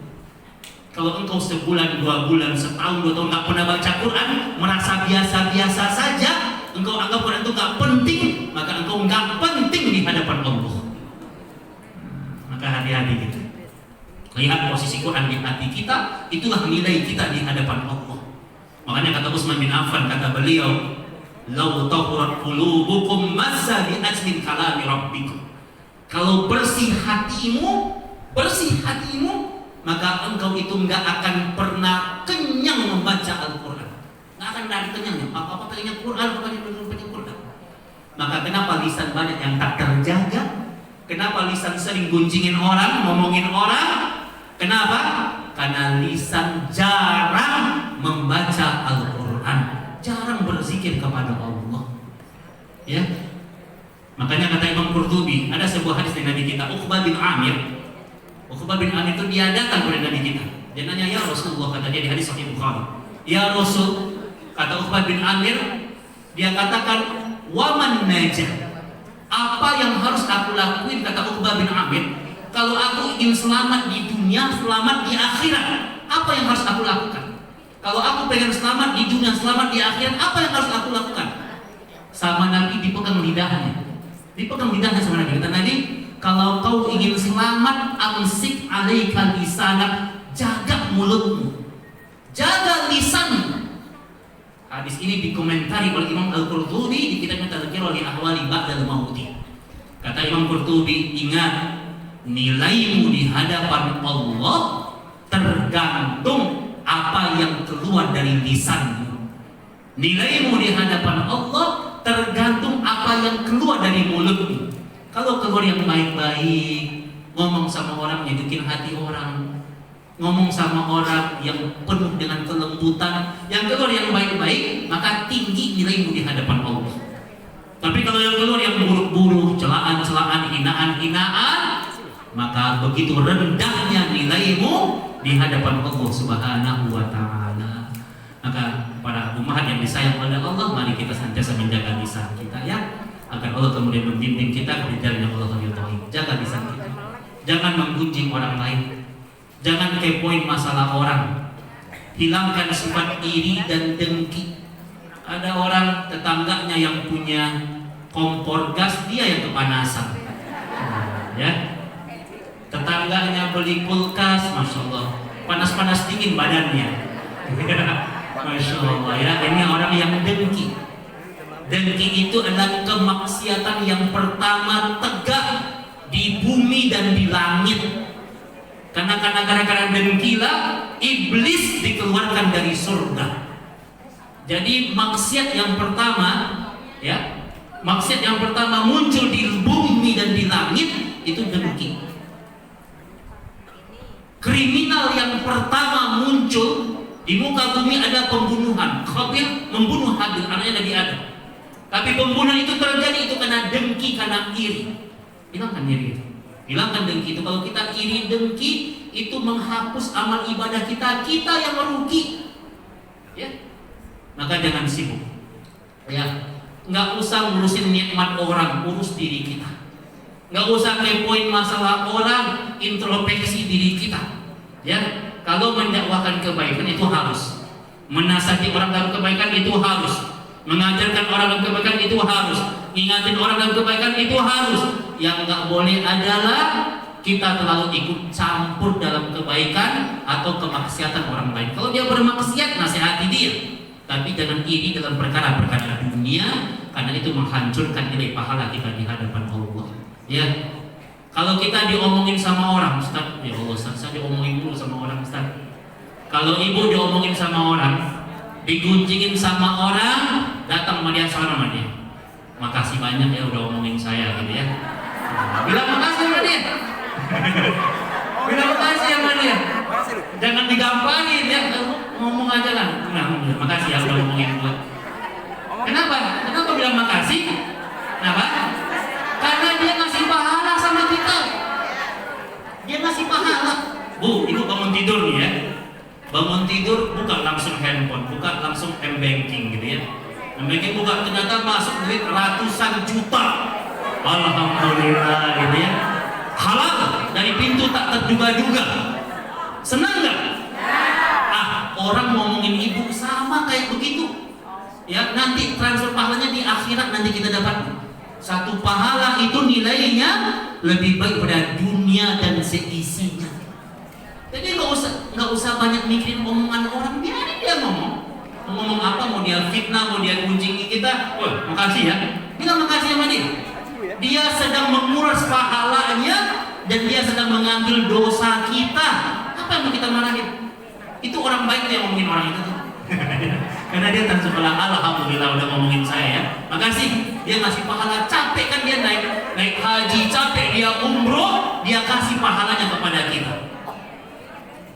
Kalau engkau sebulan, 2 bulan, setahun, 2 tahun nggak pernah baca Quran, merasa biasa-biasa saja, engkau anggap Quran itu nggak penting, maka engkau nggak penting di hadapan Allah. Maka hati-hati gitu. Lihat posisi Quran di hati kita, itulah nilai kita di hadapan Allah. Makanya kata Utsman bin Affan, kata beliau, "Lau tahurat qulubukum massa bi ajmin kalami rabbikum." Kalau bersih hatimu, maka engkau itu nggak akan pernah kenyang membaca Al-Quran. Nggak akan dari kenyangnya. Apa-apa pengennya Quran, pengennya Quran. Maka kenapa lisan banyak yang tak terjaga? Kenapa lisan sering gunjingin orang, ngomongin orang? Kenapa? Karena lisan jarang membaca Al-Quran, jarang berzikir kepada Allah. Ya. Makanya kata Imam Qurtubi, ada sebuah hadis dari Nabi kita, Uqbah bin Amir. Uqbah bin Amir itu dia datang kepada Nabi kita. Dia nanya, ya Rasulullah, kata dia di hadis Sahih Bukhari. Ya Rasul, kata Uqbah bin Amir, dia katakan, waman najah. Apa yang harus aku lakuin, kata Uqbah bin Amir, kalau aku ingin selamat di dunia, selamat di akhirat, apa yang harus aku lakukan? Kalau aku pengen selamat di dunia, selamat di akhirat, apa yang harus aku lakukan? Sama Nabi dipegang lidahnya. Dipegang lidahnya sama Nabi. Kata Nabi, kalau kau ingin selamat, amsik alaika lisanak, jaga mulutmu, jaga lisanmu. Hadis ini dikomentari oleh Imam Al-Qurtubi di kitabnya Tadhkirah li Ahwali Ba'dal Mauti. Kata Imam Qurtubi, ingat, nilaimu di hadapan Allah tergantung apa yang keluar dari lisanmu. Nilaimu di hadapan Allah tergantung apa yang keluar dari mulutmu. Kalau keluar yang baik-baik, ngomong sama orang nyedukin hati orang, ngomong sama orang yang penuh dengan kelembutan, yang keluar yang baik-baik, maka tinggi nilaimu di hadapan Allah. Tapi kalau yang keluar yang buruk-buruk, celaan-celaan, hinaan-hinaan, maka begitu rendahnya nilaimu di hadapan Allah Subhanahu wa Ta'ala. Maka para umat yang disayang oleh Allah, mari kita senantiasa menjaga lisan kita ya, agar Allah kemudian membimbing kita ke jalan yang Allah ridhoi. Jaga lisan kita, jangan menggunjing orang lain, jangan kepoin masalah orang, hilangkan sifat iri dan dengki. Ada orang tetangganya yang punya kompor gas, dia yang kepanasan, ya. Tetangganya beli kulkas, masya Allah, panas-panas dingin badannya. Masya Allah ya, ini orang yang dengki. Dengki itu adalah kemaksiatan yang pertama tegak di bumi dan di langit. Karena gara-gara dengkilah iblis dikeluarkan dari surga. Jadi maksiat yang pertama, ya, maksiat yang pertama muncul di bumi dan di langit itu dengki. Kriminal yang pertama muncul di muka bumi ada pembunuhan. Qabil membunuh Habil, anaknya Nabi Adam. Tapi pembunuhan itu terjadi itu karena dengki, karena iri. Hilangkan iri itu, hilangkan dengki itu. Kalau kita iri dengki itu menghapus amal ibadah kita, kita yang merugi. Ya, maka jangan sibuk. Ya, nggak usah ngurusin nikmat orang, urus diri kita. Nggak usah kepoin masalah orang, introspeksi diri kita. Ya, kalau mendakwahkan kebaikan itu harus, menasihati orang dalam kebaikan itu harus, mengajarkan orang dalam kebaikan itu harus, ingatin orang dalam kebaikan itu harus. Yang nggak boleh adalah kita terlalu ikut campur dalam kebaikan atau kemaksiatan orang lain. Kalau dia bermaksiat, nasihati dia, tapi jangan iri dalam perkara-perkara dunia, karena itu menghancurkan nilai pahala kita di hadapan Allah. Ya, kalau kita diomongin sama orang, Ustaz, ya Allah, Ustaz, saya diomongin dulu sama orang, Ustaz. Kalau ibu diomongin sama orang, digunjingin sama orang, datang sama dia, sama dia, makasih banyak ya udah omongin saya, gitu ya. Bilang makasih sama dia. Bilang makasih sama dia. Jangan digampangin ya, ngomong aja lah. Nah, makasih ya udah ngomongin gue. Kenapa? Kenapa bilang makasih? Kenapa? Karena dia ngasih pahala sama kita. Dia ngasih pahala. Bu, ibu bangun tidur nih ya. Bangun tidur buka langsung handphone, buka langsung m-banking gitu ya. M-banking buka, ternyata masuk duit ratusan juta. Alhamdulillah gitu ya. Halal dari pintu tak terduga-duga. Senang nggak? Ah, orang ngomongin ibu sama kayak begitu. Ya, nanti transfer pahalanya di akhirat nanti kita dapat. Satu pahala itu nilainya lebih baik pada dunia dan seisinya. Jadi nggak usah banyak mikirin omongan orang, biarin dia ngomong. Mau ngomong apa, mau dia fitnah, mau dia gunjingi kita, wah makasih ya. Bilang makasih sama dia. Dia sedang menguras pahalanya dan dia sedang mengambil dosa kita. Apa yang mau kita marahin? Itu orang baik yang ngomongin orang itu tuh. Karena dia tersebelah, alhamdulillah udah ngomongin saya ya. Makasih, dia ngasih pahala. Capek kan dia naik haji, capek dia umroh, dia kasih pahalanya kepada kita.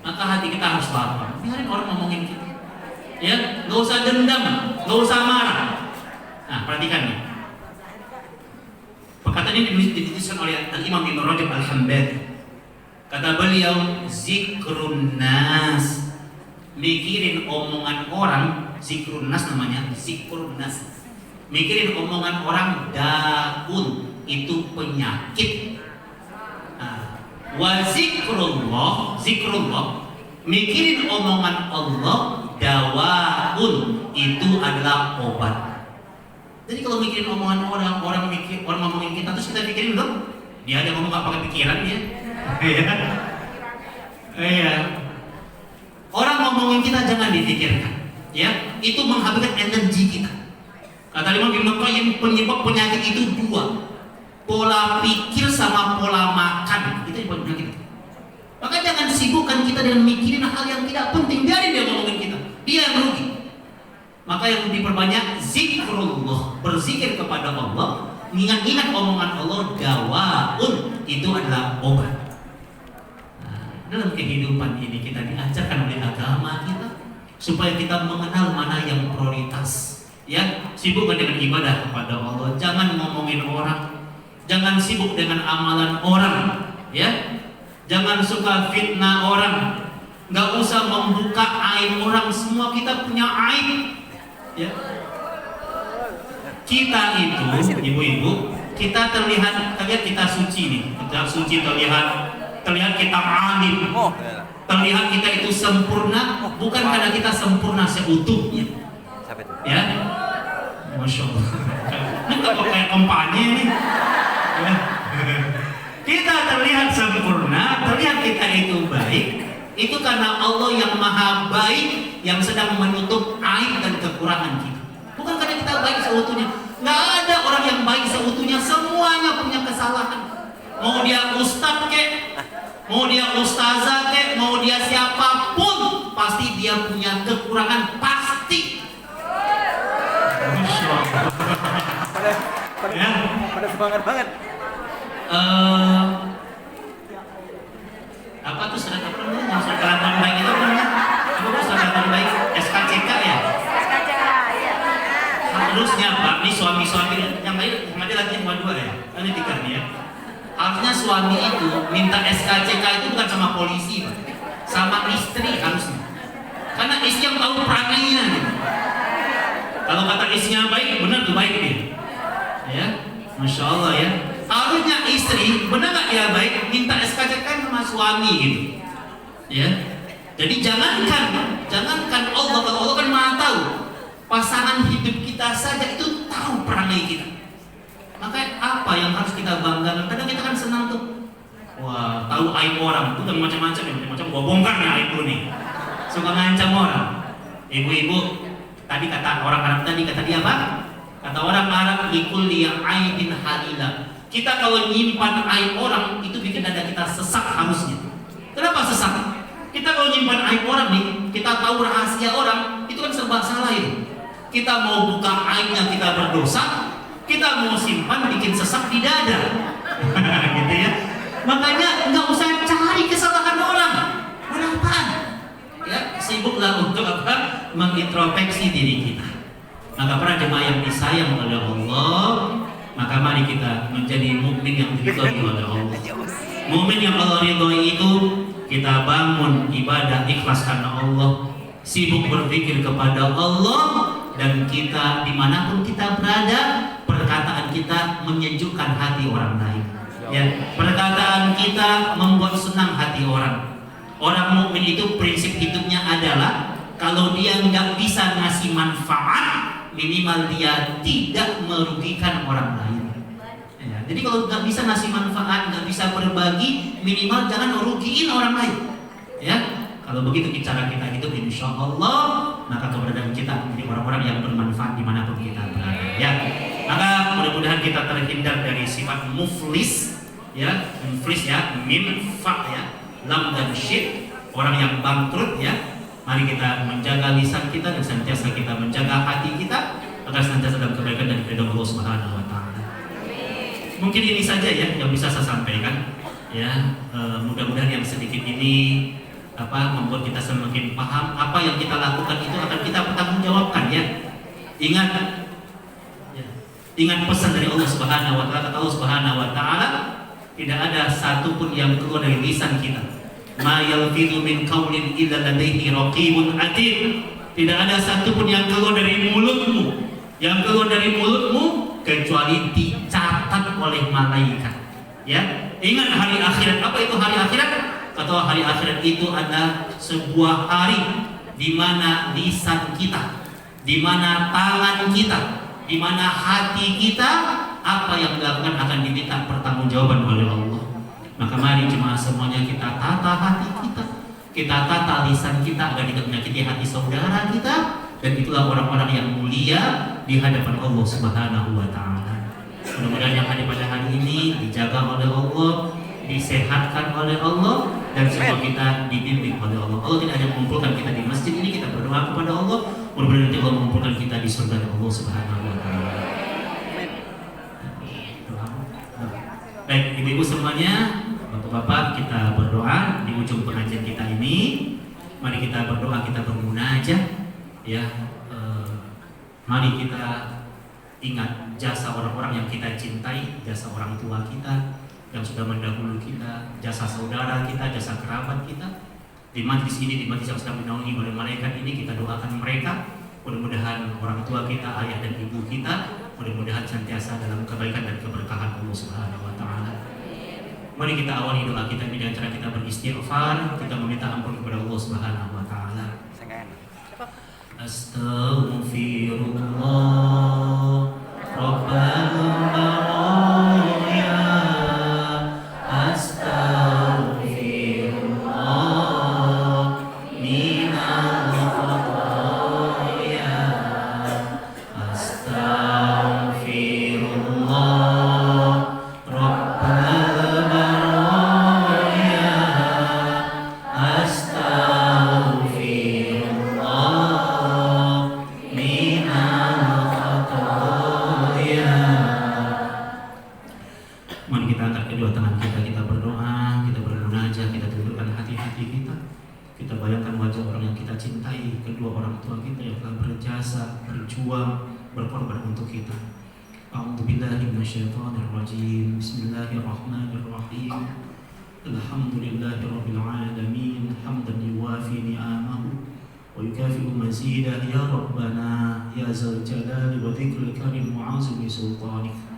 Maka hati kita harus lapang. Biarin orang ngomongin kita. Ya, nggak usah dendam, nggak usah marah. Nah, perhatikan nih. Perkataan ini dituliskan oleh Imam Ibn Rajab Al-Hambali. Kata beliau, zikrun nas, mikirin omongan orang. Zikrun nas namanya, zikrun nas. Mikirin omongan orang, daun, itu penyakit. Wa zikrullah, zikrullah, mikirin omongan Allah, dawaun, itu adalah obat. Jadi kalau mikirin omongan orang, orang ngomongin kita terus kita pikirin dong, dia aja ngomong gak pakai pikiran dia. Iya. Orang ngomongin kita jangan dipikirkan, ya. Itu menghabiskan energi kita. Kata Imam Ibnu Qayyim, penyebab penyakit itu dua, pola pikir sama pola makan. Itu penyebab penyakit. Maka jangan sibukkan kita dengan mikirin hal yang tidak penting. Biarin dia ngomongin kita, dia yang rugi. Maka yang diperbanyak zikrullah, berzikir kepada Allah, ingat-ingat omongan Allah, dawaun, itu adalah obat. Nah, dalam kehidupan ini kita diajarkan oleh agama kita supaya kita mengenal mana yang prioritas. Ya, sibukkan dengan ibadah kepada Allah, jangan ngomongin orang, jangan sibuk dengan amalan orang, ya, jangan suka fitnah orang, nggak usah membuka aib orang, semua kita punya aib. Ya. Kita itu, ibu-ibu, kita terlihat kita suci nih, kita suci terlihat kita alim, terlihat kita itu sempurna, bukan karena kita sempurna seutuhnya. Ya, Masya Allah. Ini kok kayak kampanye nih. Ya. Kita terlihat sempurna, terlihat kita itu baik. Itu karena Allah yang maha baik yang sedang menutup aib dan kekurangan kita. Bukan karena kita baik seutuhnya. Nggak ada orang yang baik seutuhnya, semuanya punya kesalahan. Mau dia ustadz kek, mau dia ustazah kek, mau dia siapapun, pasti dia punya kekurangan, pasti. Masya Allah. Pada semangat banget. Apa tuh surat apa namanya? Surat kelakuan baik itu namanya? Apa tuh surat kelakuan baik? SKCK ya? SKCK, iya. Harusnya Pak, ini suami-suami yang lain ada lagi yang dua ya? Ini tiga nih ya. Harusnya suami itu minta SKCK itu bukan sama polisi Pak, sama istri harusnya. Karena istri yang tahu perangainya gitu. Kalau kata istrinya baik, benar tuh baik dia. Ya, Masya Allah ya. Harusnya istri, benar nggak dia baik, minta SKCK sama suami gitu, ya. Jadi jangankan Allah, kalau Allah kan maha tahu, pasangan hidup kita saja itu tahu perangai kita. Maka apa yang harus kita banggakan? Kadang kita kan senang tuh, wah tahu aib orang, itu kan macam-macam ya, macam gua bongkar nih aib lu nih, suka ngancam orang. Ibu-ibu, tadi kata orang Arab tadi kata dia apa? Kata orang Arab, likulli aibin halila. Kita kalau nyimpan aib orang itu bikin dada kita sesak harusnya. Kenapa sesak? Kita kalau nyimpan aib orang nih, kita tahu rahasia orang, itu kan serba salah itu. Kita mau buka aibnya kita berdosa, kita mau simpan bikin sesak di dada. Gitu ya. Makanya nggak usah cari kesalahan orang. Berapaan? Ya, sibuklah untuk apa? Mengintrospeksi diri kita. Maka para jemaah yang disayang oleh Allah, maka mari kita menjadi mukmin yang diridhoi oleh Allah. Mukmin yang Allah ridhoi itu kita bangun ibadah ikhlas karena Allah, sibuk berpikir kepada Allah, dan kita dimanapun kita berada, perkataan kita menyejukkan hati orang lain. Ya, perkataan kita membuat senang hati orang. Orang mukmin itu prinsip hidupnya adalah kalau dia nggak bisa ngasih manfaat, minimal dia tidak merugikan orang lain. Ya, jadi kalau nggak bisa ngasih manfaat, nggak bisa berbagi, minimal jangan merugiin orang lain. Ya, kalau begitu cara kita hidup, insya Allah maka keberadaan kita menjadi orang-orang yang bermanfaat dimanapun kita berada. Ya, maka mudah-mudahan kita terhindar dari sifat muflis, ya, muflis ya, min fa ya, lam dan syid, orang yang bangkrut ya. Mari kita menjaga lisan kita dan senantiasa kita menjaga hati kita agar senantiasa dalam kebaikan dan ridho Allah Subhanahu wa taala. Mungkin ini saja ya yang bisa saya sampaikan. Ya, mudah-mudahan yang sedikit ini membuat kita semakin paham apa yang kita lakukan itu akan kita pertanggungjawabkan ya. Ingat pesan dari Allah Subhanahu wa taala. Kata Allah Subhanahu wa taala, tidak ada satupun yang keluar dari lisan kita. Ma yalfidhu min qawlin illa ladaihi raqibun atid. Tidak ada satupun yang keluar dari mulutmu, kecuali dicatat oleh malaikat. Ya, ingat hari akhirat. Apa itu hari akhirat? Kata hari akhirat itu adalah sebuah hari di mana lisan kita, di mana tangan kita, di mana hati kita, apa yang dilakukan akan diminta pertanggungjawaban oleh Allah. Maka mari jemaah semuanya kita tata hati kita tata lisan kita agar tidak menyakiti hati saudara kita, dan itulah orang-orang yang mulia di hadapan Allah Subhanahu wa taala. Mudah-mudahan yang ada pada hari ini dijaga oleh Allah, disehatkan oleh Allah, dan semua kita dibimbing oleh Allah. Allah tidak hanya mengumpulkan kita di masjid ini, kita berdoa kepada Allah, mudah-mudahan nanti Allah mengumpulkan kita di surga Allah Subhanahu wa taala. Baik, ibu-ibu semuanya, bapak-bapak, kita berdoa di ujung pengajian kita ini. Mari kita berdoa, kita bermunajat, ya. Mari kita ingat jasa orang-orang yang kita cintai, jasa orang tua kita yang sudah mendahului kita, jasa saudara kita, jasa kerabat kita. Di majlis ini, di majlis yang sedang dinaungi oleh malaikat ini, kita doakan mereka. Mudah-mudahan orang tua kita, ayah dan ibu kita, mudah-mudahan senantiasa dalam kebaikan dan keberkahan Allah Subhanahu wa taala. Mari kita awali doa kita dengan cara kita beristighfar, kita meminta ampun kepada Allah Subhanahu wa taala. Astaghfirullah Rabbal baraya, astaghfirullah minal khataya, astaghfirullah Rabbal baraya, astaghfirullah minal khataya. Mari kita angkat kedua tangan kita, kita berdoa, kita bermunajat, kita tundukkan hati-hati kita. Kita bayangkan wajah orang yang kita cintai, kedua orang tua kita yang telah berjasa, berjuang, berkorban untuk kita. A'udzubillahi minasyaitonirrajim. Bismillahirrahmanirrahim. Alhamdulillahirabbil alamin, hamdan yuwafi ni'amahu wa yukafi'u mazidah, ya rabbana ya zal jalali wa dzikril karim wa 'azimi sultanik.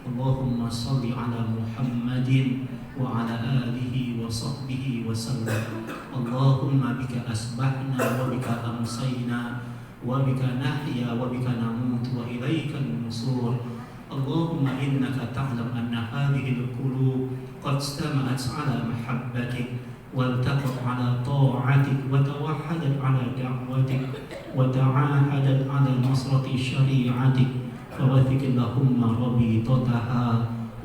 Allahumma salli ala Muhammadin wa ala alihi wa sahbihi wa sallam. Allahumma bika asbahna wa bika amsayna wa bika nahya wa bika namut wa ilaika nusur. Allahumma innaka ta'lam anna hadhihi al-qulub qad istama'at ala mahabbatik والتقت على طاعتك وتوحدت على دعوتك وتعاهدت على نصرة شريعتك فوثق اللهم ربيطتها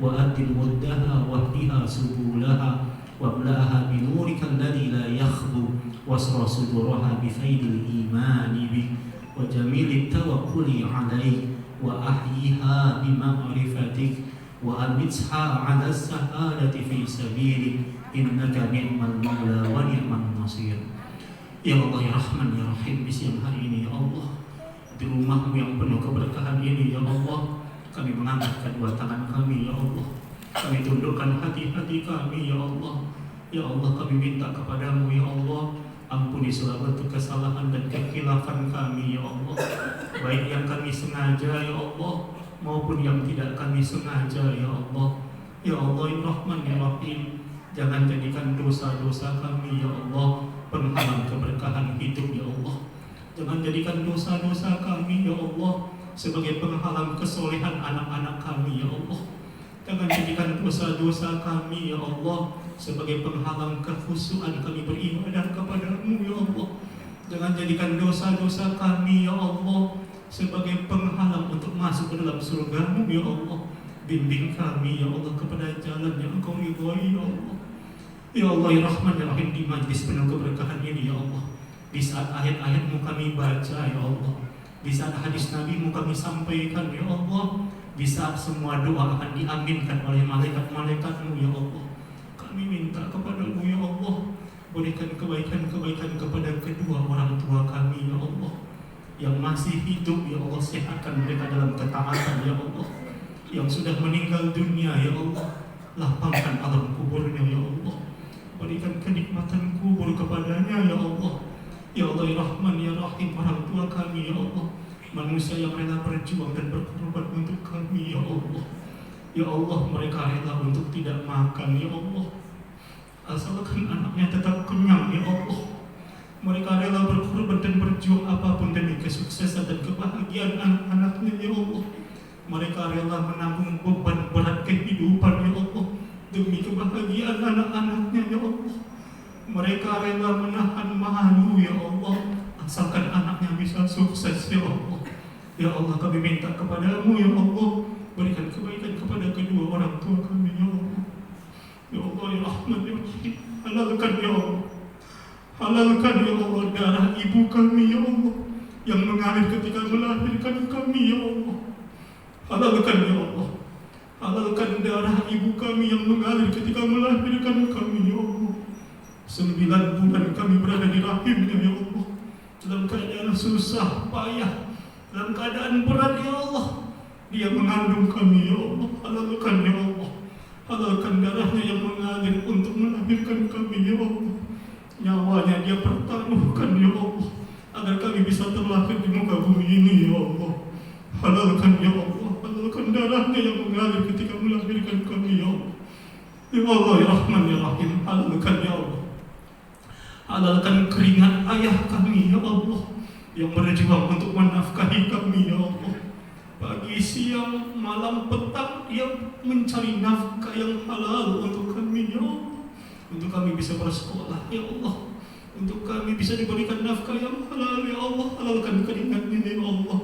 وأدم ودها واهدها سبولها واملأها بنورك الذي لا يخبو واسر صدورها بفيض الإيمان بك وجميل التوكل عليك وأحيها بمعرفتك وأمتها على السهادة في سبيلك إنك نعم المولى ونعم النصير. Ya Allah, ya Rahman, ya Rahim, di siang hari ini ya Allah, di rumahmu yang penuh keberkahan ini ya Allah, kami mengangkat kedua tangan kami ya Allah, kami tundukkan hati-hati kami ya Allah. Ya Allah, kami minta kepadamu ya Allah, ampuni segala bentuk kesalahan dan kekhilafan kami ya Allah, baik yang kami sengaja ya Allah maupun yang tidak kami sengaja ya Allah. Ya Allah, ya Rahman, ya Rahim, jangan jadikan dosa-dosa kami ya Allah penghalang keberkahan hidup ya Allah. Jangan jadikan dosa-dosa kami ya Allah sebagai penghalang kesolehan anak-anak kami ya Allah. Jangan jadikan dosa-dosa kami ya Allah sebagai penghalang kekhusyuan kami beribadah kepadamu ya Allah. Jangan jadikan dosa-dosa kami ya Allah sebagai penghalang untuk masuk ke dalam surgamu ya Allah. Bimbing kami ya Allah kepada jalan yang Engkau ridhai ya Allah. Ya Allah, ya Rahman, ya Rahim, di majlis penuh keberkahan ini ya Allah, di saat ayat-ayat-Mu kami baca ya Allah, di saat hadis Nabi-Mu kami sampaikan ya Allah, di saat semua doa akan diaminkan oleh malaikat-malaikat-Mu ya Allah, kami minta kepada-Mu ya Allah, berikan kebaikan-kebaikan kepada kedua orang tua kami ya Allah, yang masih hidup ya Allah, sehatkan mereka dalam ketaatan ya Allah, yang sudah meninggal dunia ya Allah, lapangkan alam kuburnya ya Allah, berikan kenikmatan kubur kepadanya ya Allah. Ya Allah, ya Rahman, ya Rahim, orang tua kami ya Allah, manusia yang rela berjuang dan berkorban untuk kami ya Allah. Ya Allah, mereka rela untuk tidak makan ya Allah, asalkan anaknya tetap kenyang ya Allah. Mereka rela berkorban dan berjuang apapun demi kesuksesan dan kebahagiaan anak-anaknya ya Allah. Mereka rela menahan malu ya Allah, asalkan anaknya bisa sukses ya Allah. Ya Allah, kami minta kepadamu ya Allah, berikan kebaikan kepada kedua orang tua kami ya Allah. Ya Allah ya Rahman ya Rahim, halalkan ya Allah, halalkan ya Allah darah ibu kami ya Allah yang mengalir ketika melahirkan kami ya Allah. Halalkan ya Allah, halalkan darah ibu kami yang mengalir ketika melahirkan kami ya Allah. 9 bulan kami berada di rahimnya ya Allah, dalam keadaan susah payah, dalam keadaan berat ya Allah. Dia mengandung kami ya Allah. Halalkan ya Allah, halalkan darahnya yang mengalir untuk melahirkan kami ya Allah. Nyawanya dia pertaruhkan ya Allah agar kami bisa terlahir di muka bumi ini ya Allah. Halalkan ya Allah, halalkan darahnya yang mengalir ketika melahirkan kami ya Allah. Ya Allah ya Rahman ya Rahim, halalkan ya Allah, halalkan keringat ayah kami ya Allah yang berjuang untuk menafkahi kami ya Allah. Pagi, siang, malam, petang dia mencari nafkah yang halal untuk kami ya Allah, untuk kami bisa bersekolah ya Allah, untuk kami bisa diberikan nafkah yang halal ya Allah. Halalkan keringatnya ya Allah.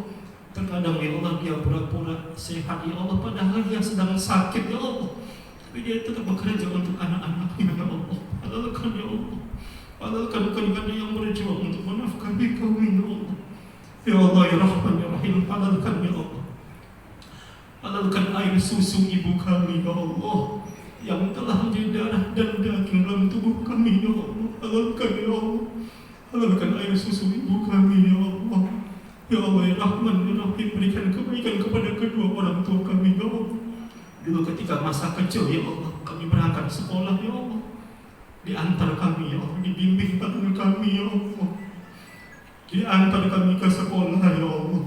Terkadang ya Allah dia pura-pura sehat ya Allah, padahal dia sedang sakit ya Allah, tapi dia tetap bekerja untuk anak-anaknya ya Allah. Halalkan ya Allah, halalkan keringatnya yang berjuang untuk menafkahi kami ya Allah. Ya Allah ya Rahman ya Rahim, halalkan ya Allah, halalkan air susu ibu kami ya Allah yang telah menjadi darah dan daging dalam tubuh kami ya Allah. Halalkan ya Allah, halalkan air susu ibu kami ya Allah. Ya Allah ya Rahman ya Rahim, berikan kebaikan kepada kedua orang tua kami ya Allah. Dulu ketika masa kecil ya Allah kami berangkat sekolah ya Allah, diantar kami ya Allah, dibimbing tangan kami ya Allah, diantar kami ke sekolah ya Allah,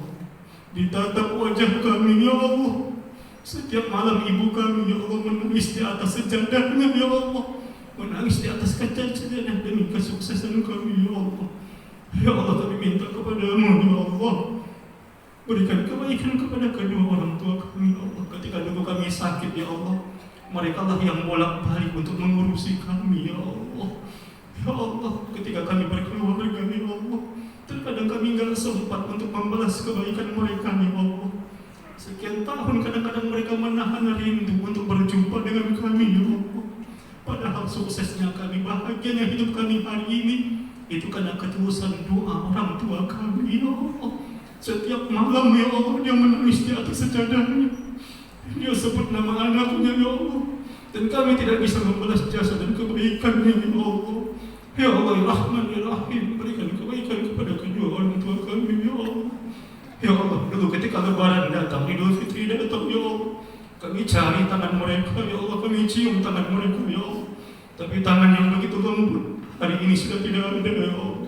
ditatap wajah kami ya Allah. Setiap malam ibu kami ya Allah menangis di atas sejadahnya ya Allah, menangis di atas kaca sejadah demi kesuksesan kami ya Allah. Ya Allah, kami minta kepadamu ya Allah, berikan kebaikan kepada kedua orang tua kami ya Allah. Ketika dulu kami sakit ya Allah, mereka lah yang bolak-balik untuk mengurusi kami ya Allah. Ya Allah, ketika kami berkeluarga ya Allah, terkadang kami enggak sempat untuk membalas kebaikan mereka ya Allah. Sekian tahun kadang-kadang mereka menahan rindu untuk berjumpa dengan kami ya Allah. Padahal suksesnya kami, bahagianya hidup kami hari ini itu karena ketulusan doa orang tua kami ya Allah. Setiap malam ya Allah dia menangis di atas sejadahnya, dia sebut nama anaknya ya Allah, dan kami tidak bisa membalas jasa dan kebaikannya ya Allah. Ya Allah ya Rahman ya Rahim, berikan kebaikan kepada kedua orang tua kami ya Allah. Ya Allah, dulu ketika lebaran datang, Idul Fitri datang ya Allah, kami cari tangan mereka ya Allah, kami cium tangan mereka ya Allah, tapi tangan yang begitu lembut hari ini sudah tidak ada ya Allah.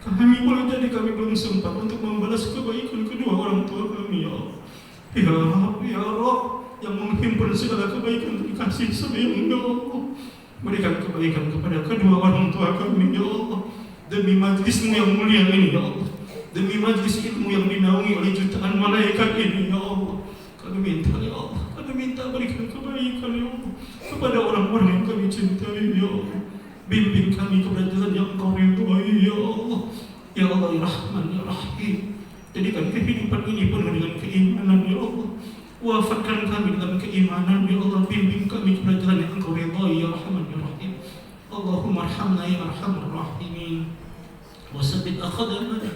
Kami boleh jadi kami belum sempat untuk membalas kebaikan kedua orang tua kami ya Allah. Ya Rabb ya Rabb yang menghimpun segala kebaikan dari kasih sayang ya Allah, berikan kebaikan kepada kedua orang tua kami ya Allah, demi majlismu yang mulia ini ya Allah, demi majlis ilmu yang dinaungi oleh jutaan malaikat ini ya Allah. Kami minta ya Allah, kami minta berikan kebaikan ya Allah kepada orang-orang yang kami cintai ya Allah. Bimbing kami kepada jalan yang Engkau ridhai ya Allah. Ya Allah ya Rahman ya Rahim, jadikan kehidupan ini penuh dengan keimanan ya Allah. Wafatkan kami dalam keimanan ya Allah. Bimbing kami kepada jalan yang Engkau ridhai ya Rahman ya Rahim. Allahumma arhamna ya arhamar rahimin, wa sabbit aqdamana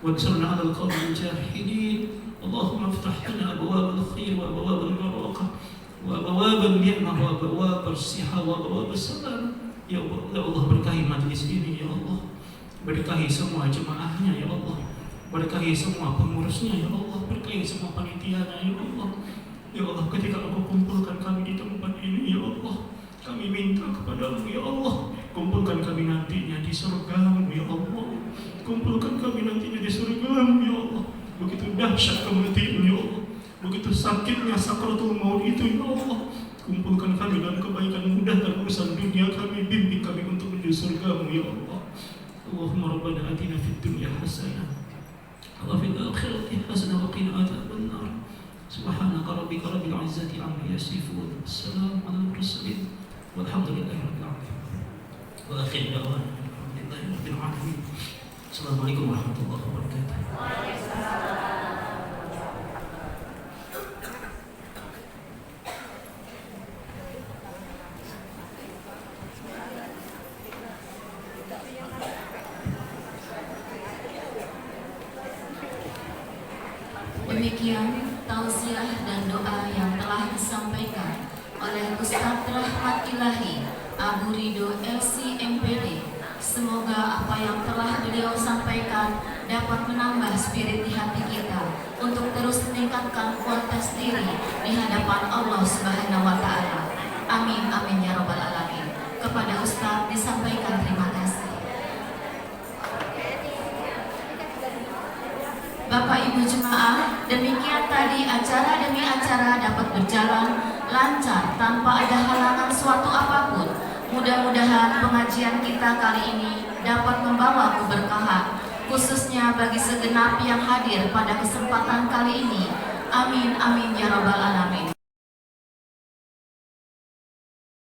wansurna 'alal qawmil jahilin. Allahumma iftah lana abwaab al-khair wa abwaab al-barakah wa abwaab an-ni'mah wa abwaab as-sihah wa abwaab as-salam. Ya Allah, berkahi majlis ini ya Allah, berkahi semua jemaahnya ya Allah, berkahi semua pengurusnya ya Allah, berkahi semua panitianya ya Allah. Ya Allah, ketika Engkau kumpulkan kami di tempat ini ya Allah, kami minta kepadamu ya Allah, kumpulkan kami nantinya di surga-Mu ya Allah, kumpulkan kami nantinya di surga-Mu ya Allah. Begitu dahsyat kematian ya Allah, begitu sakitnya sakaratul maut itu ya Allah, kumpulkan kami dalam kebaikan, mudahkan urusan dunia kami, bimbing kami untuk menuju surga-Mu ya Allah. Allahumma rabbana atina fid dunya hasanah wa fil akhirati hasanah wa qina adzaban nar. Subhanaka rabbika rabbil izzati amma yasifun. Wassalamu ala al mursalin walhamdulillahi rabbil alamin. Wa akhir da'wana alhamdulillahi rabbil alamin. Assalamualaikum warahmatullahi wabarakatuh. Demikian tausiah dan doa yang telah disampaikan oleh Ustadz Rahmat Ilahi Abu Ridho LC MPD. Semoga apa yang telah beliau sampaikan dapat menambah spirit di hati kita untuk terus meningkatkan kualitas diri di hadapan Allah Subhanahu wa Ta'ala. Amin amin ya rabbal alamin. Kepada Ustadz disampaikan terima kasih. Bapak Ibu jemaah, demikian tadi acara demi acara dapat berjalan lancar tanpa ada halangan suatu apapun. Mudah-mudahan pengajian kita kali ini dapat membawa keberkahan, khususnya bagi segenap yang hadir pada kesempatan kali ini. Amin amin ya rabbal alamin.